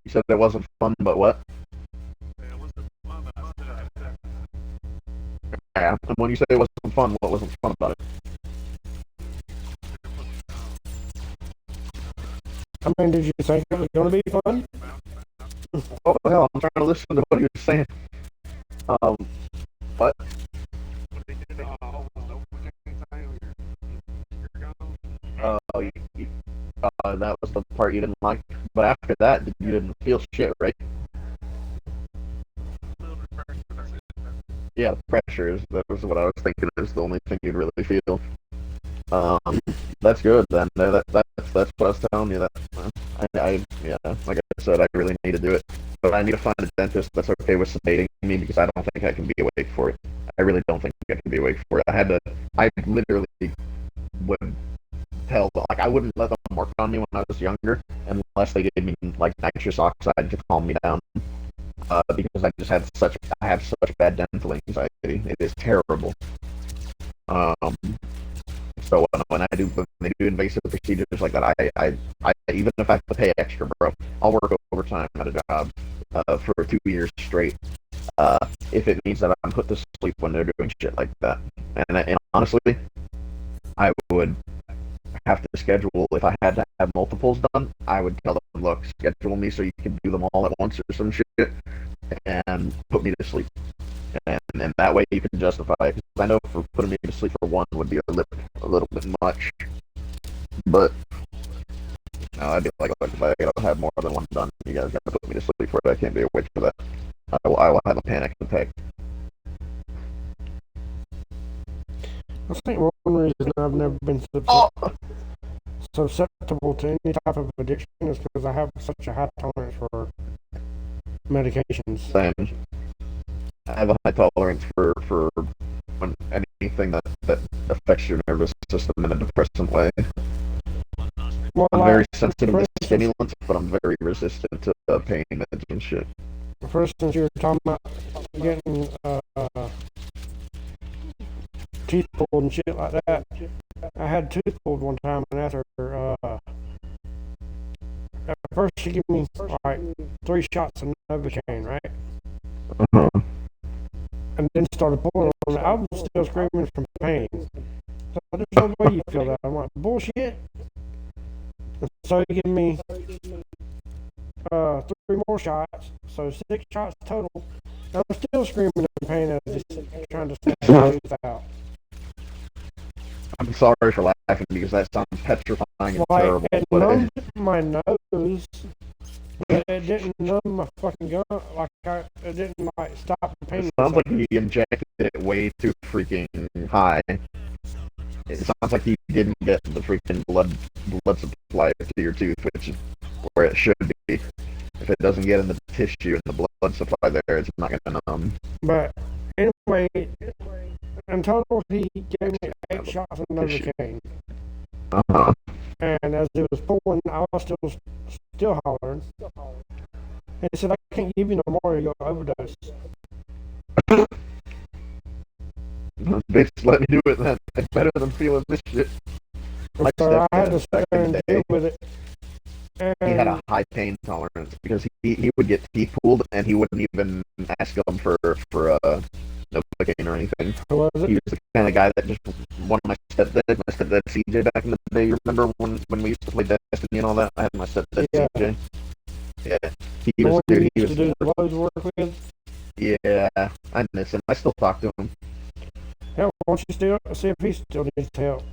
You said it wasn't fun, but what? Yeah, and when you say it wasn't fun, what wasn't fun about it? I mean, did you think it was going to be fun? Oh hell, I'm trying to listen to what you're saying. What? That was the part you didn't like. But after that, you didn't feel shit, right? Yeah, pressure that was what I was thinking is the only thing you'd really feel. That's good then. That's what I was telling you. That yeah, like I said, I really need to do it, but I need to find a dentist that's okay with sedating me because I don't think I can be awake for it. I really don't think I can be awake for it. I literally would tell, like, I wouldn't let them work on me when I was younger unless they gave me like nitrous oxide to calm me down. Because I have such bad dental anxiety. It is terrible. So when they do invasive procedures like that, I even if I have to pay extra, bro, I'll work overtime at a job for 2 years straight. If it means that I'm put to sleep when they're doing shit like that, and honestly, I would have to schedule if I had to have multiples done. I would tell them, look, schedule me so you can do them all at once or some shit, and put me to sleep. And that way you can justify it. Because I know for putting me to sleep for one would be a little bit much. But no, I'd be like, if I gotta have more than one done, you guys gotta put me to sleep for it. I can't be awake for that. I will have a panic attack. I think one reason I've never been susceptible to any type of addiction is because I have such a high tolerance for medications. Same. I have a high tolerance for anything that affects your nervous system in a depressant way. Well, I'm like, very sensitive to stimulants, but I'm very resistant to pain meds and shit. For instance, you were talking about getting teeth pulled and shit like that. I had tooth pulled one time, and after at first she gave me like 3 shots of Novocaine, right? Uh-huh. And then started pulling on it. I was still screaming from pain. So there's no way you feel that. I'm like, bullshit. And so he gave me 3 more shots, so 6 shots total. I'm still screaming in pain as just trying to snap my tooth out. I'm sorry for laughing because that sounds petrifying and Like, terrible. it But numbed my nose, but it didn't numb my fucking gun. Like, it didn't like stop the pain. it sounds like he injected it way too freaking high. It sounds like he didn't get the freaking blood supply to your tooth, which is where it should be. If it doesn't get in the tissue and the blood supply there, it's not gonna numb. But anyway, In total, he gave me 8 shots of Novocaine. Uh-huh. And as it was pulling, I was still hollering. And he said, I can't give you no more, you'll overdose. Bitch, let me do it then. It's better than feeling this shit. My So I had to stepdad sit back there in the and day, deal with it. he had a And high pain tolerance because he would get teeth pulled and he wouldn't even ask them for Novocaine or anything. who was He it? was the kind of guy that just one of my stepdad CJ back in the day. You remember when we used to play Destiny and all that? I had my stepdad Yeah. CJ. Yeah, he The was one dude. you He used was to do the loads work with? yeah. I miss him. I still talk to him. Hell, why don't you still see if he still needs help?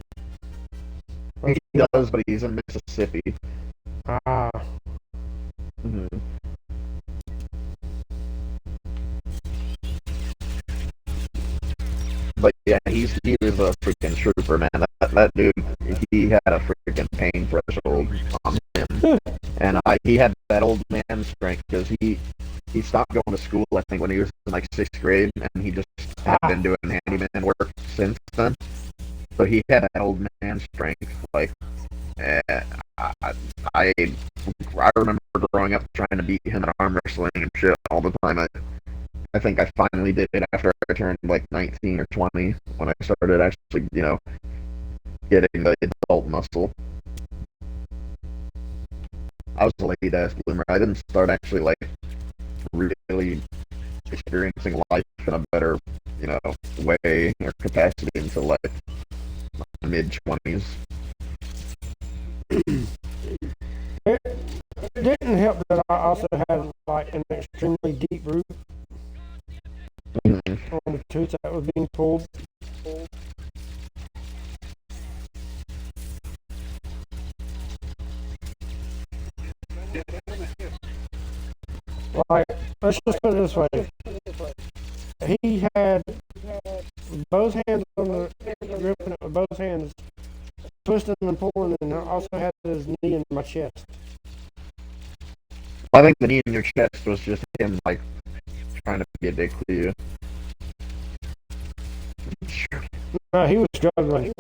He does, but he's in Mississippi. Ah, hmm But yeah, he was a freaking trooper, man. That dude, he had a freaking pain threshold on him, and he had that old man strength because he stopped going to school, I think, when he was in like 6th grade, and he just had been doing handyman work since then. So he had that old man strength. Like, eh, I, I, I remember growing up trying to beat him at arm wrestling and shit all the time. I think I finally did it after I turned like 19 or 20 when I started actually, getting the adult muscle. I was a late ass bloomer. I didn't start actually like really experiencing life in a better, way or capacity until like my mid 20s. it didn't help that I also had like an extremely deep root Mm-hmm. on the tooth that was being pulled. Like, let's just put it this way. He had both hands on the gripping it with both hands, twisting and pulling, and I also had his knee in my chest. I think the knee in your chest was just him like trying to be a dick to you. No, he was struggling.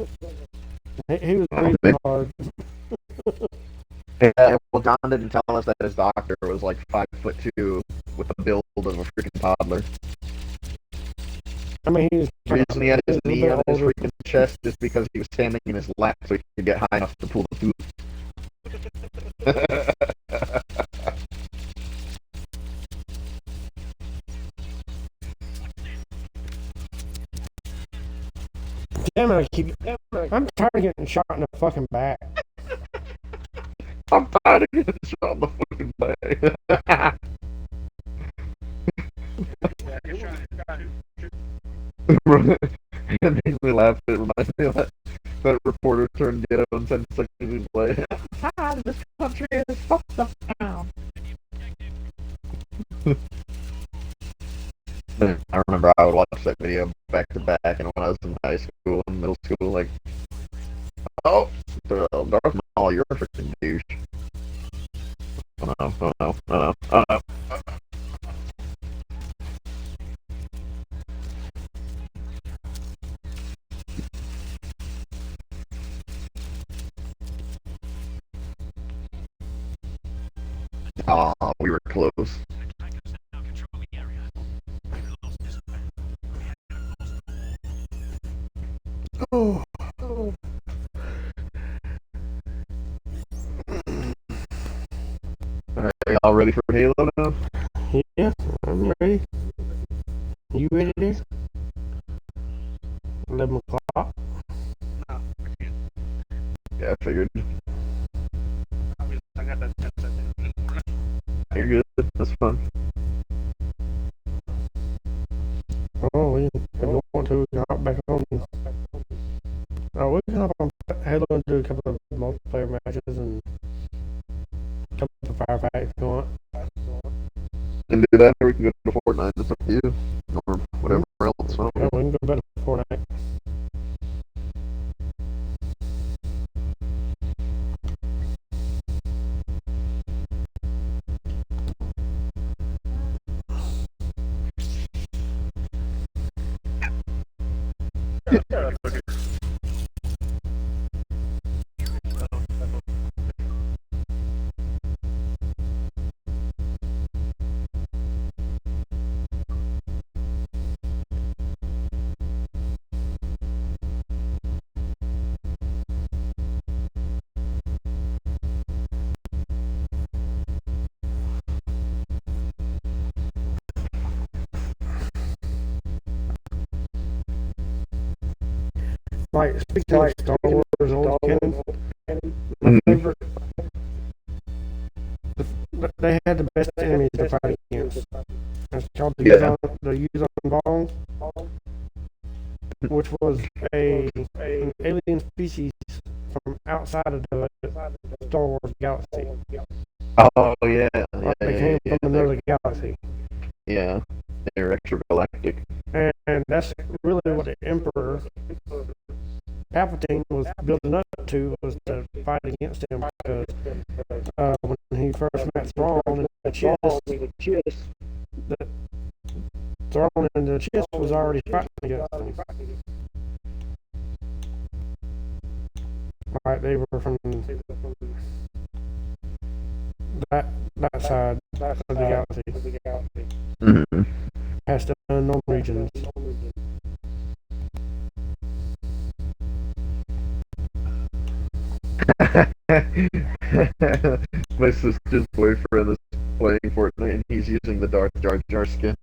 He was breathing hard. Yeah, well, John didn't tell us that his doctor was like 5'2" with the build of a freaking toddler. I mean, he was The reason he had his a knee bit on his older. freaking chest is because he was standing in his lap so he could get high enough to pull the tooth. Damn it, I'm tired of getting shot in the fucking back. I'm tired of getting shot in the fucking back. It makes me laugh. It reminds me of that reporter turned ghetto in 10 seconds. He's like, this country is fucked up now. I remember I would watch that video back to back, and when I was in high school and middle school, like, oh, Darth Maul, you're a freaking douche. Oh no, oh no, oh no, oh no. Aw, we were close. Oh. Alright, are y'all ready for Halo now? Yeah, I'm ready. You ready there? 11 o'clock. Yeah, I figured. I got that 10 second. You're good, that's fun. Oh, if you want to, we can hop back on. We can hop on Halo and do a couple of multiplayer matches and a couple of firefights if you want. And do that, or we can go to Fortnite, it's up to you. Or whatever else. So. Yeah, we can go back to Fortnite. Like, speaking of Star Wars old canon, my Mhm. favorite, they had the best enemies to fight against. It's called the Yeah. Yuzon Bong, which was an alien species from outside of the Star Wars galaxy. Oh yeah, yeah, They yeah, came yeah. from another galaxy. Yeah, they're extragalactic. And that's really what the Emperor Palpatine was building up to, was to fight against him, because when he first met Thrawn in the chest, the Thrawn in the chest was already fighting against him. Like, they were from that side of the galaxy, Mhm. past the unknown regions. My sister's boyfriend is playing Fortnite and he's using the Darth Jar Jar skin.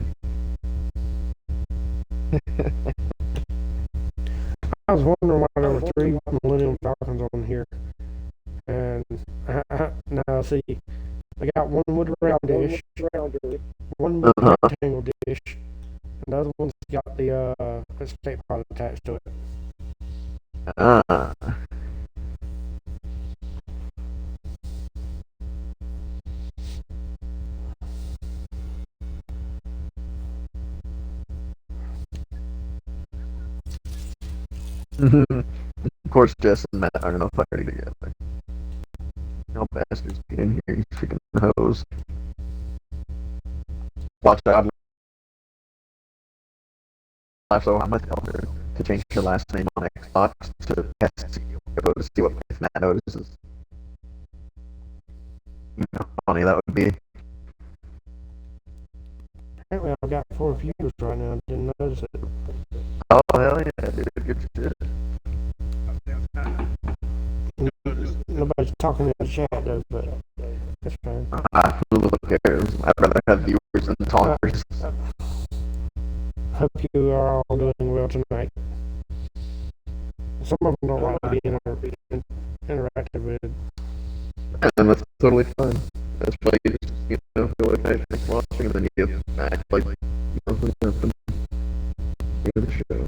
I was wondering why there were 3 Millennium Falcons on here. And now see, I got one with a round dish, one with a rectangle dish, and the other one's got the escape pod attached to it. Ah. Of course, Jess and Matt are gonna fight together. No bastards get in here, you freaking hoes. Watch out. So I'm gonna tell her to change her last name on Xbox to Cassie to see what if Matt notices. You know how funny that would be. Apparently, I've got 4 viewers right now. I didn't notice it. Oh hell yeah, dude, good shit. Nobody's talking in the chat though, but that's fine. Who cares? I'd rather have viewers than talkers. Hope you are all doing well tonight. Some of them don't like to be interactive with. And that's totally fine. That's why you just, feel like I think watching and then you act like nothing happened. Do the show.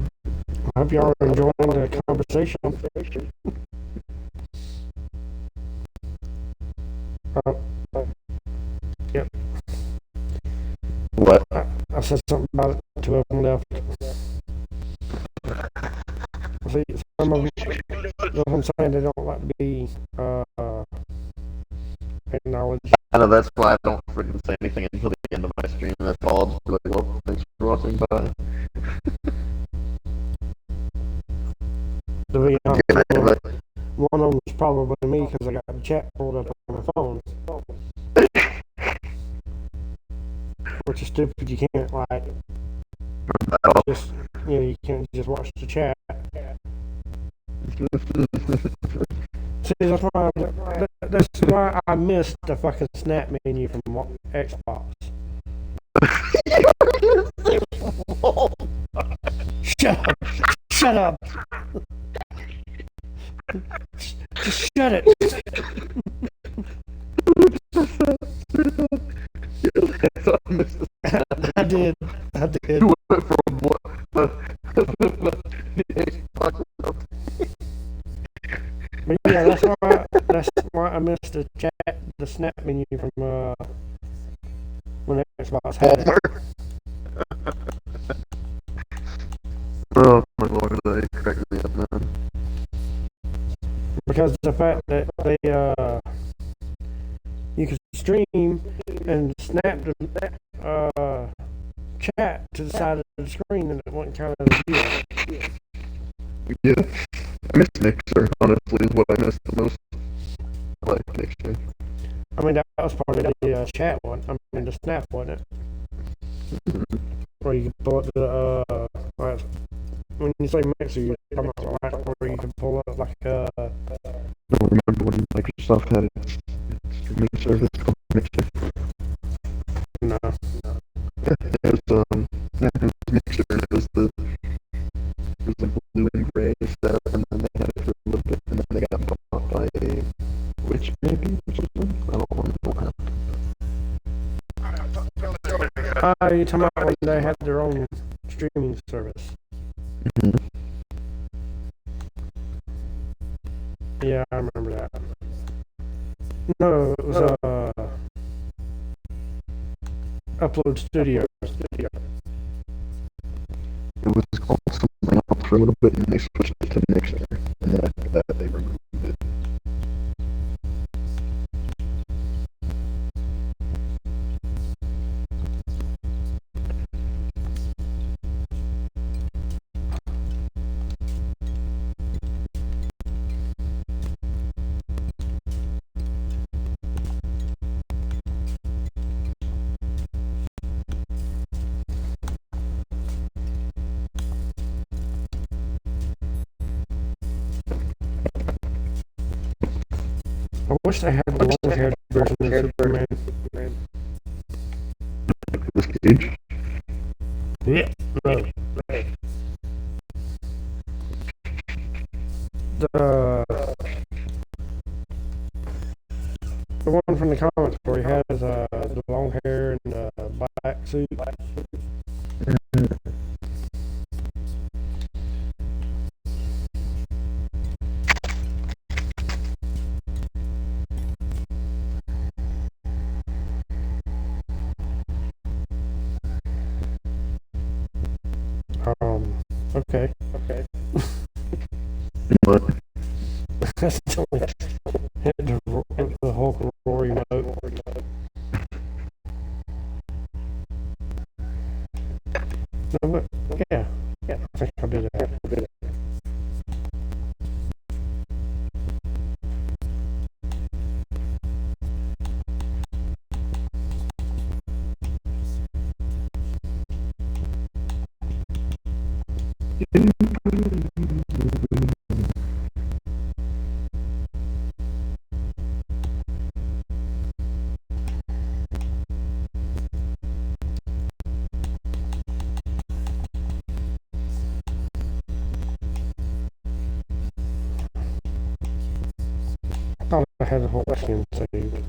I hope you all are enjoying the conversation. Yep. What? I said something about it. 2 of them left. See, some of them, I'm saying, they don't like to be acknowledged. I know that's why I don't freaking say anything until the end of my stream. That's all. I'll just be like, well, thanks for watching. Bye. To be honest, Yeah, but one of them is probably me because I got the chat pulled up on my phone. Which is stupid. You can't just, you can't just watch the chat. See, that's why I missed the fucking snap menu from Xbox. Shut up! Shut up! Just shut it! I did. You went from what? But yeah, that's why I missed the chat, the snap menu from when Xbox had it. Oh my lord, they cracked me up, man. Because the fact that they you could stream and snap the chat to the side of the screen and it wouldn't count as a view. Yeah, I miss Mixer. Honestly, is what I miss the most. I like Mixer. I mean, that was part of the chat one. I mean, the snap, wasn't it? Where you could pull up like, when you say mixer, you're talking about right where you can pull up like I don't remember when Microsoft had its streaming service called Mixer. no. It was Mixer, and it was like blue and gray stuff, and then they had it for a little bit, and then they got bought by Twitch maybe or something. I don't remember what happened. You're talking about when they had their own streaming service. Mm-hmm. Yeah, I remember that. No, it was Upload Studio. It was called something else for a little bit, and they switched it to Mixer, and then after that they removed it. I wish they had the long-haired version of Superman. This Cage. Yeah, no. The one from the comics where he has the long hair and black suit. Okay. But That's totally hit the Hulk Rory note. No, but yeah, I think I did that. I thought I had the whole skin saved.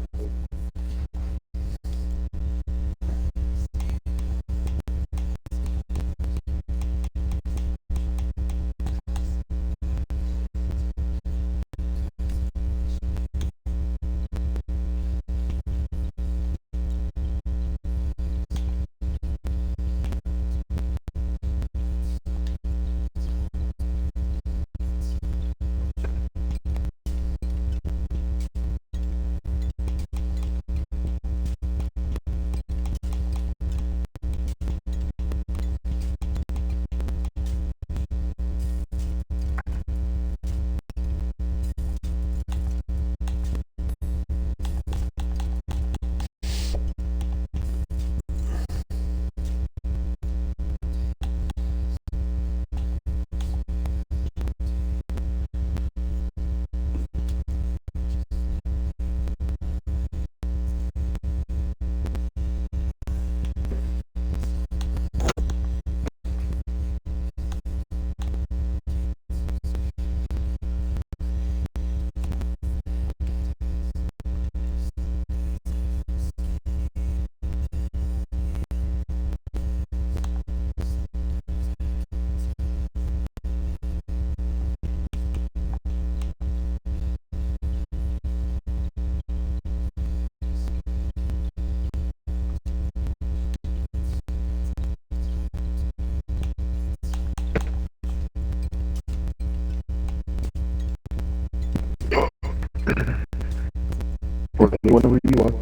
for whenever you are.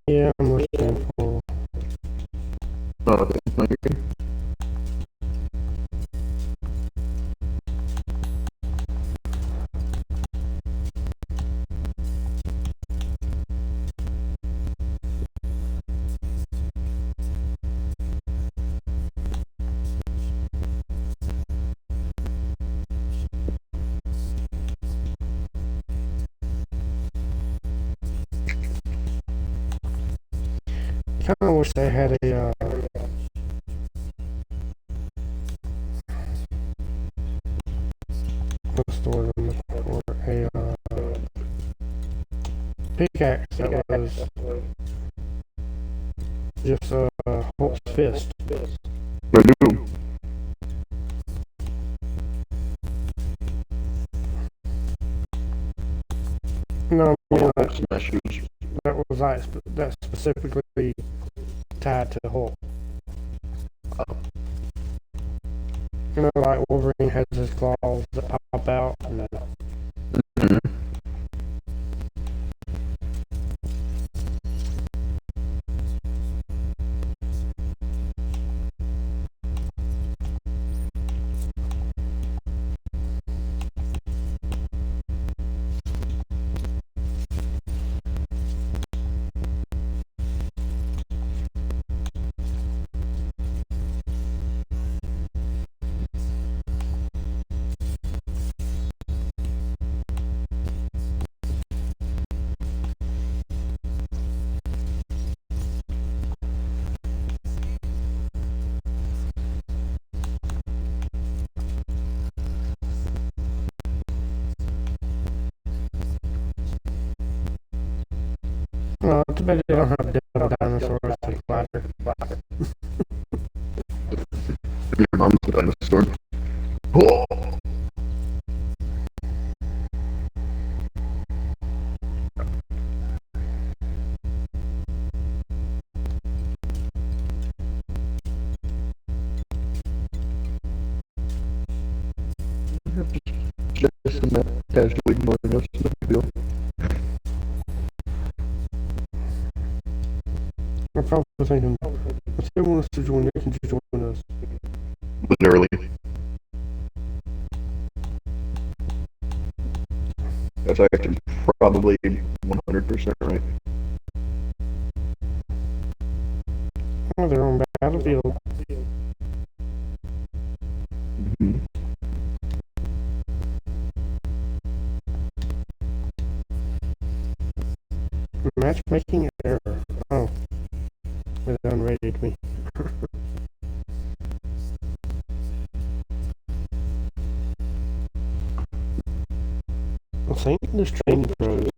Yeah, I'm listening for. Oh, okay. No, you're good. wish they had a what's the word I'm looking for? A pickaxe that was just Hulk's fist. I do. No, I mean, Hulk smashes. that was that specifically tied to Hulk. You know, like Wolverine has his claws that pop out. And, Mhm. no, too bad they don't have devil dinosaurs to flatter. Your mom's a dinosaur. Oh. Just a minute, casually ignoring us, no big deal. I'm probably thinking, if they want us to join, they can just join us. Literally. That's actually probably 100% right. Oh, they're on Battlefield. Mhm. Matchmaking error. Oh, it unrated me. I think this train froze.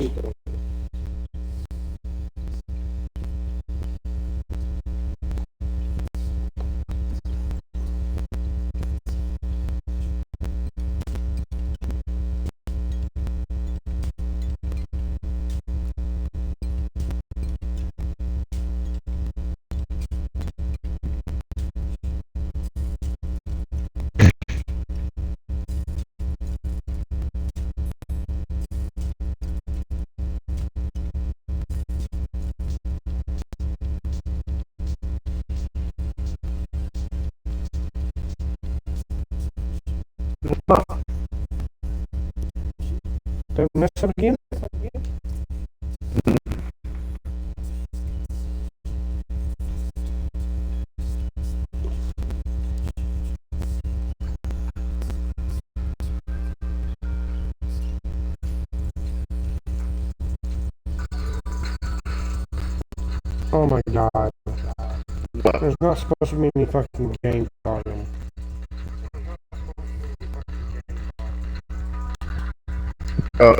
Don't mess up again? Oh my god. What? There's not supposed to be any fucking game problem. Uh,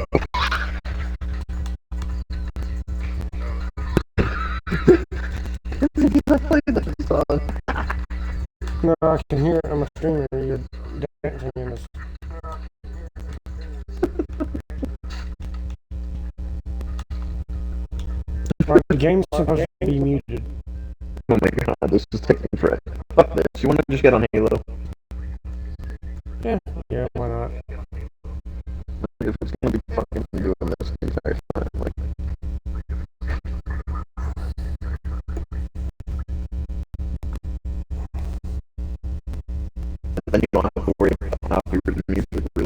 I played that song. No, I can hear it on my streamer. You're dancing in this. Like, the game's supposed to be muted. Oh my god, this is taking forever. Fuck this. You want to just get on Halo? Yeah, why not? If it's gonna be fucking doing this the entire time, like. And then you don't have to worry about copyrighted music, really.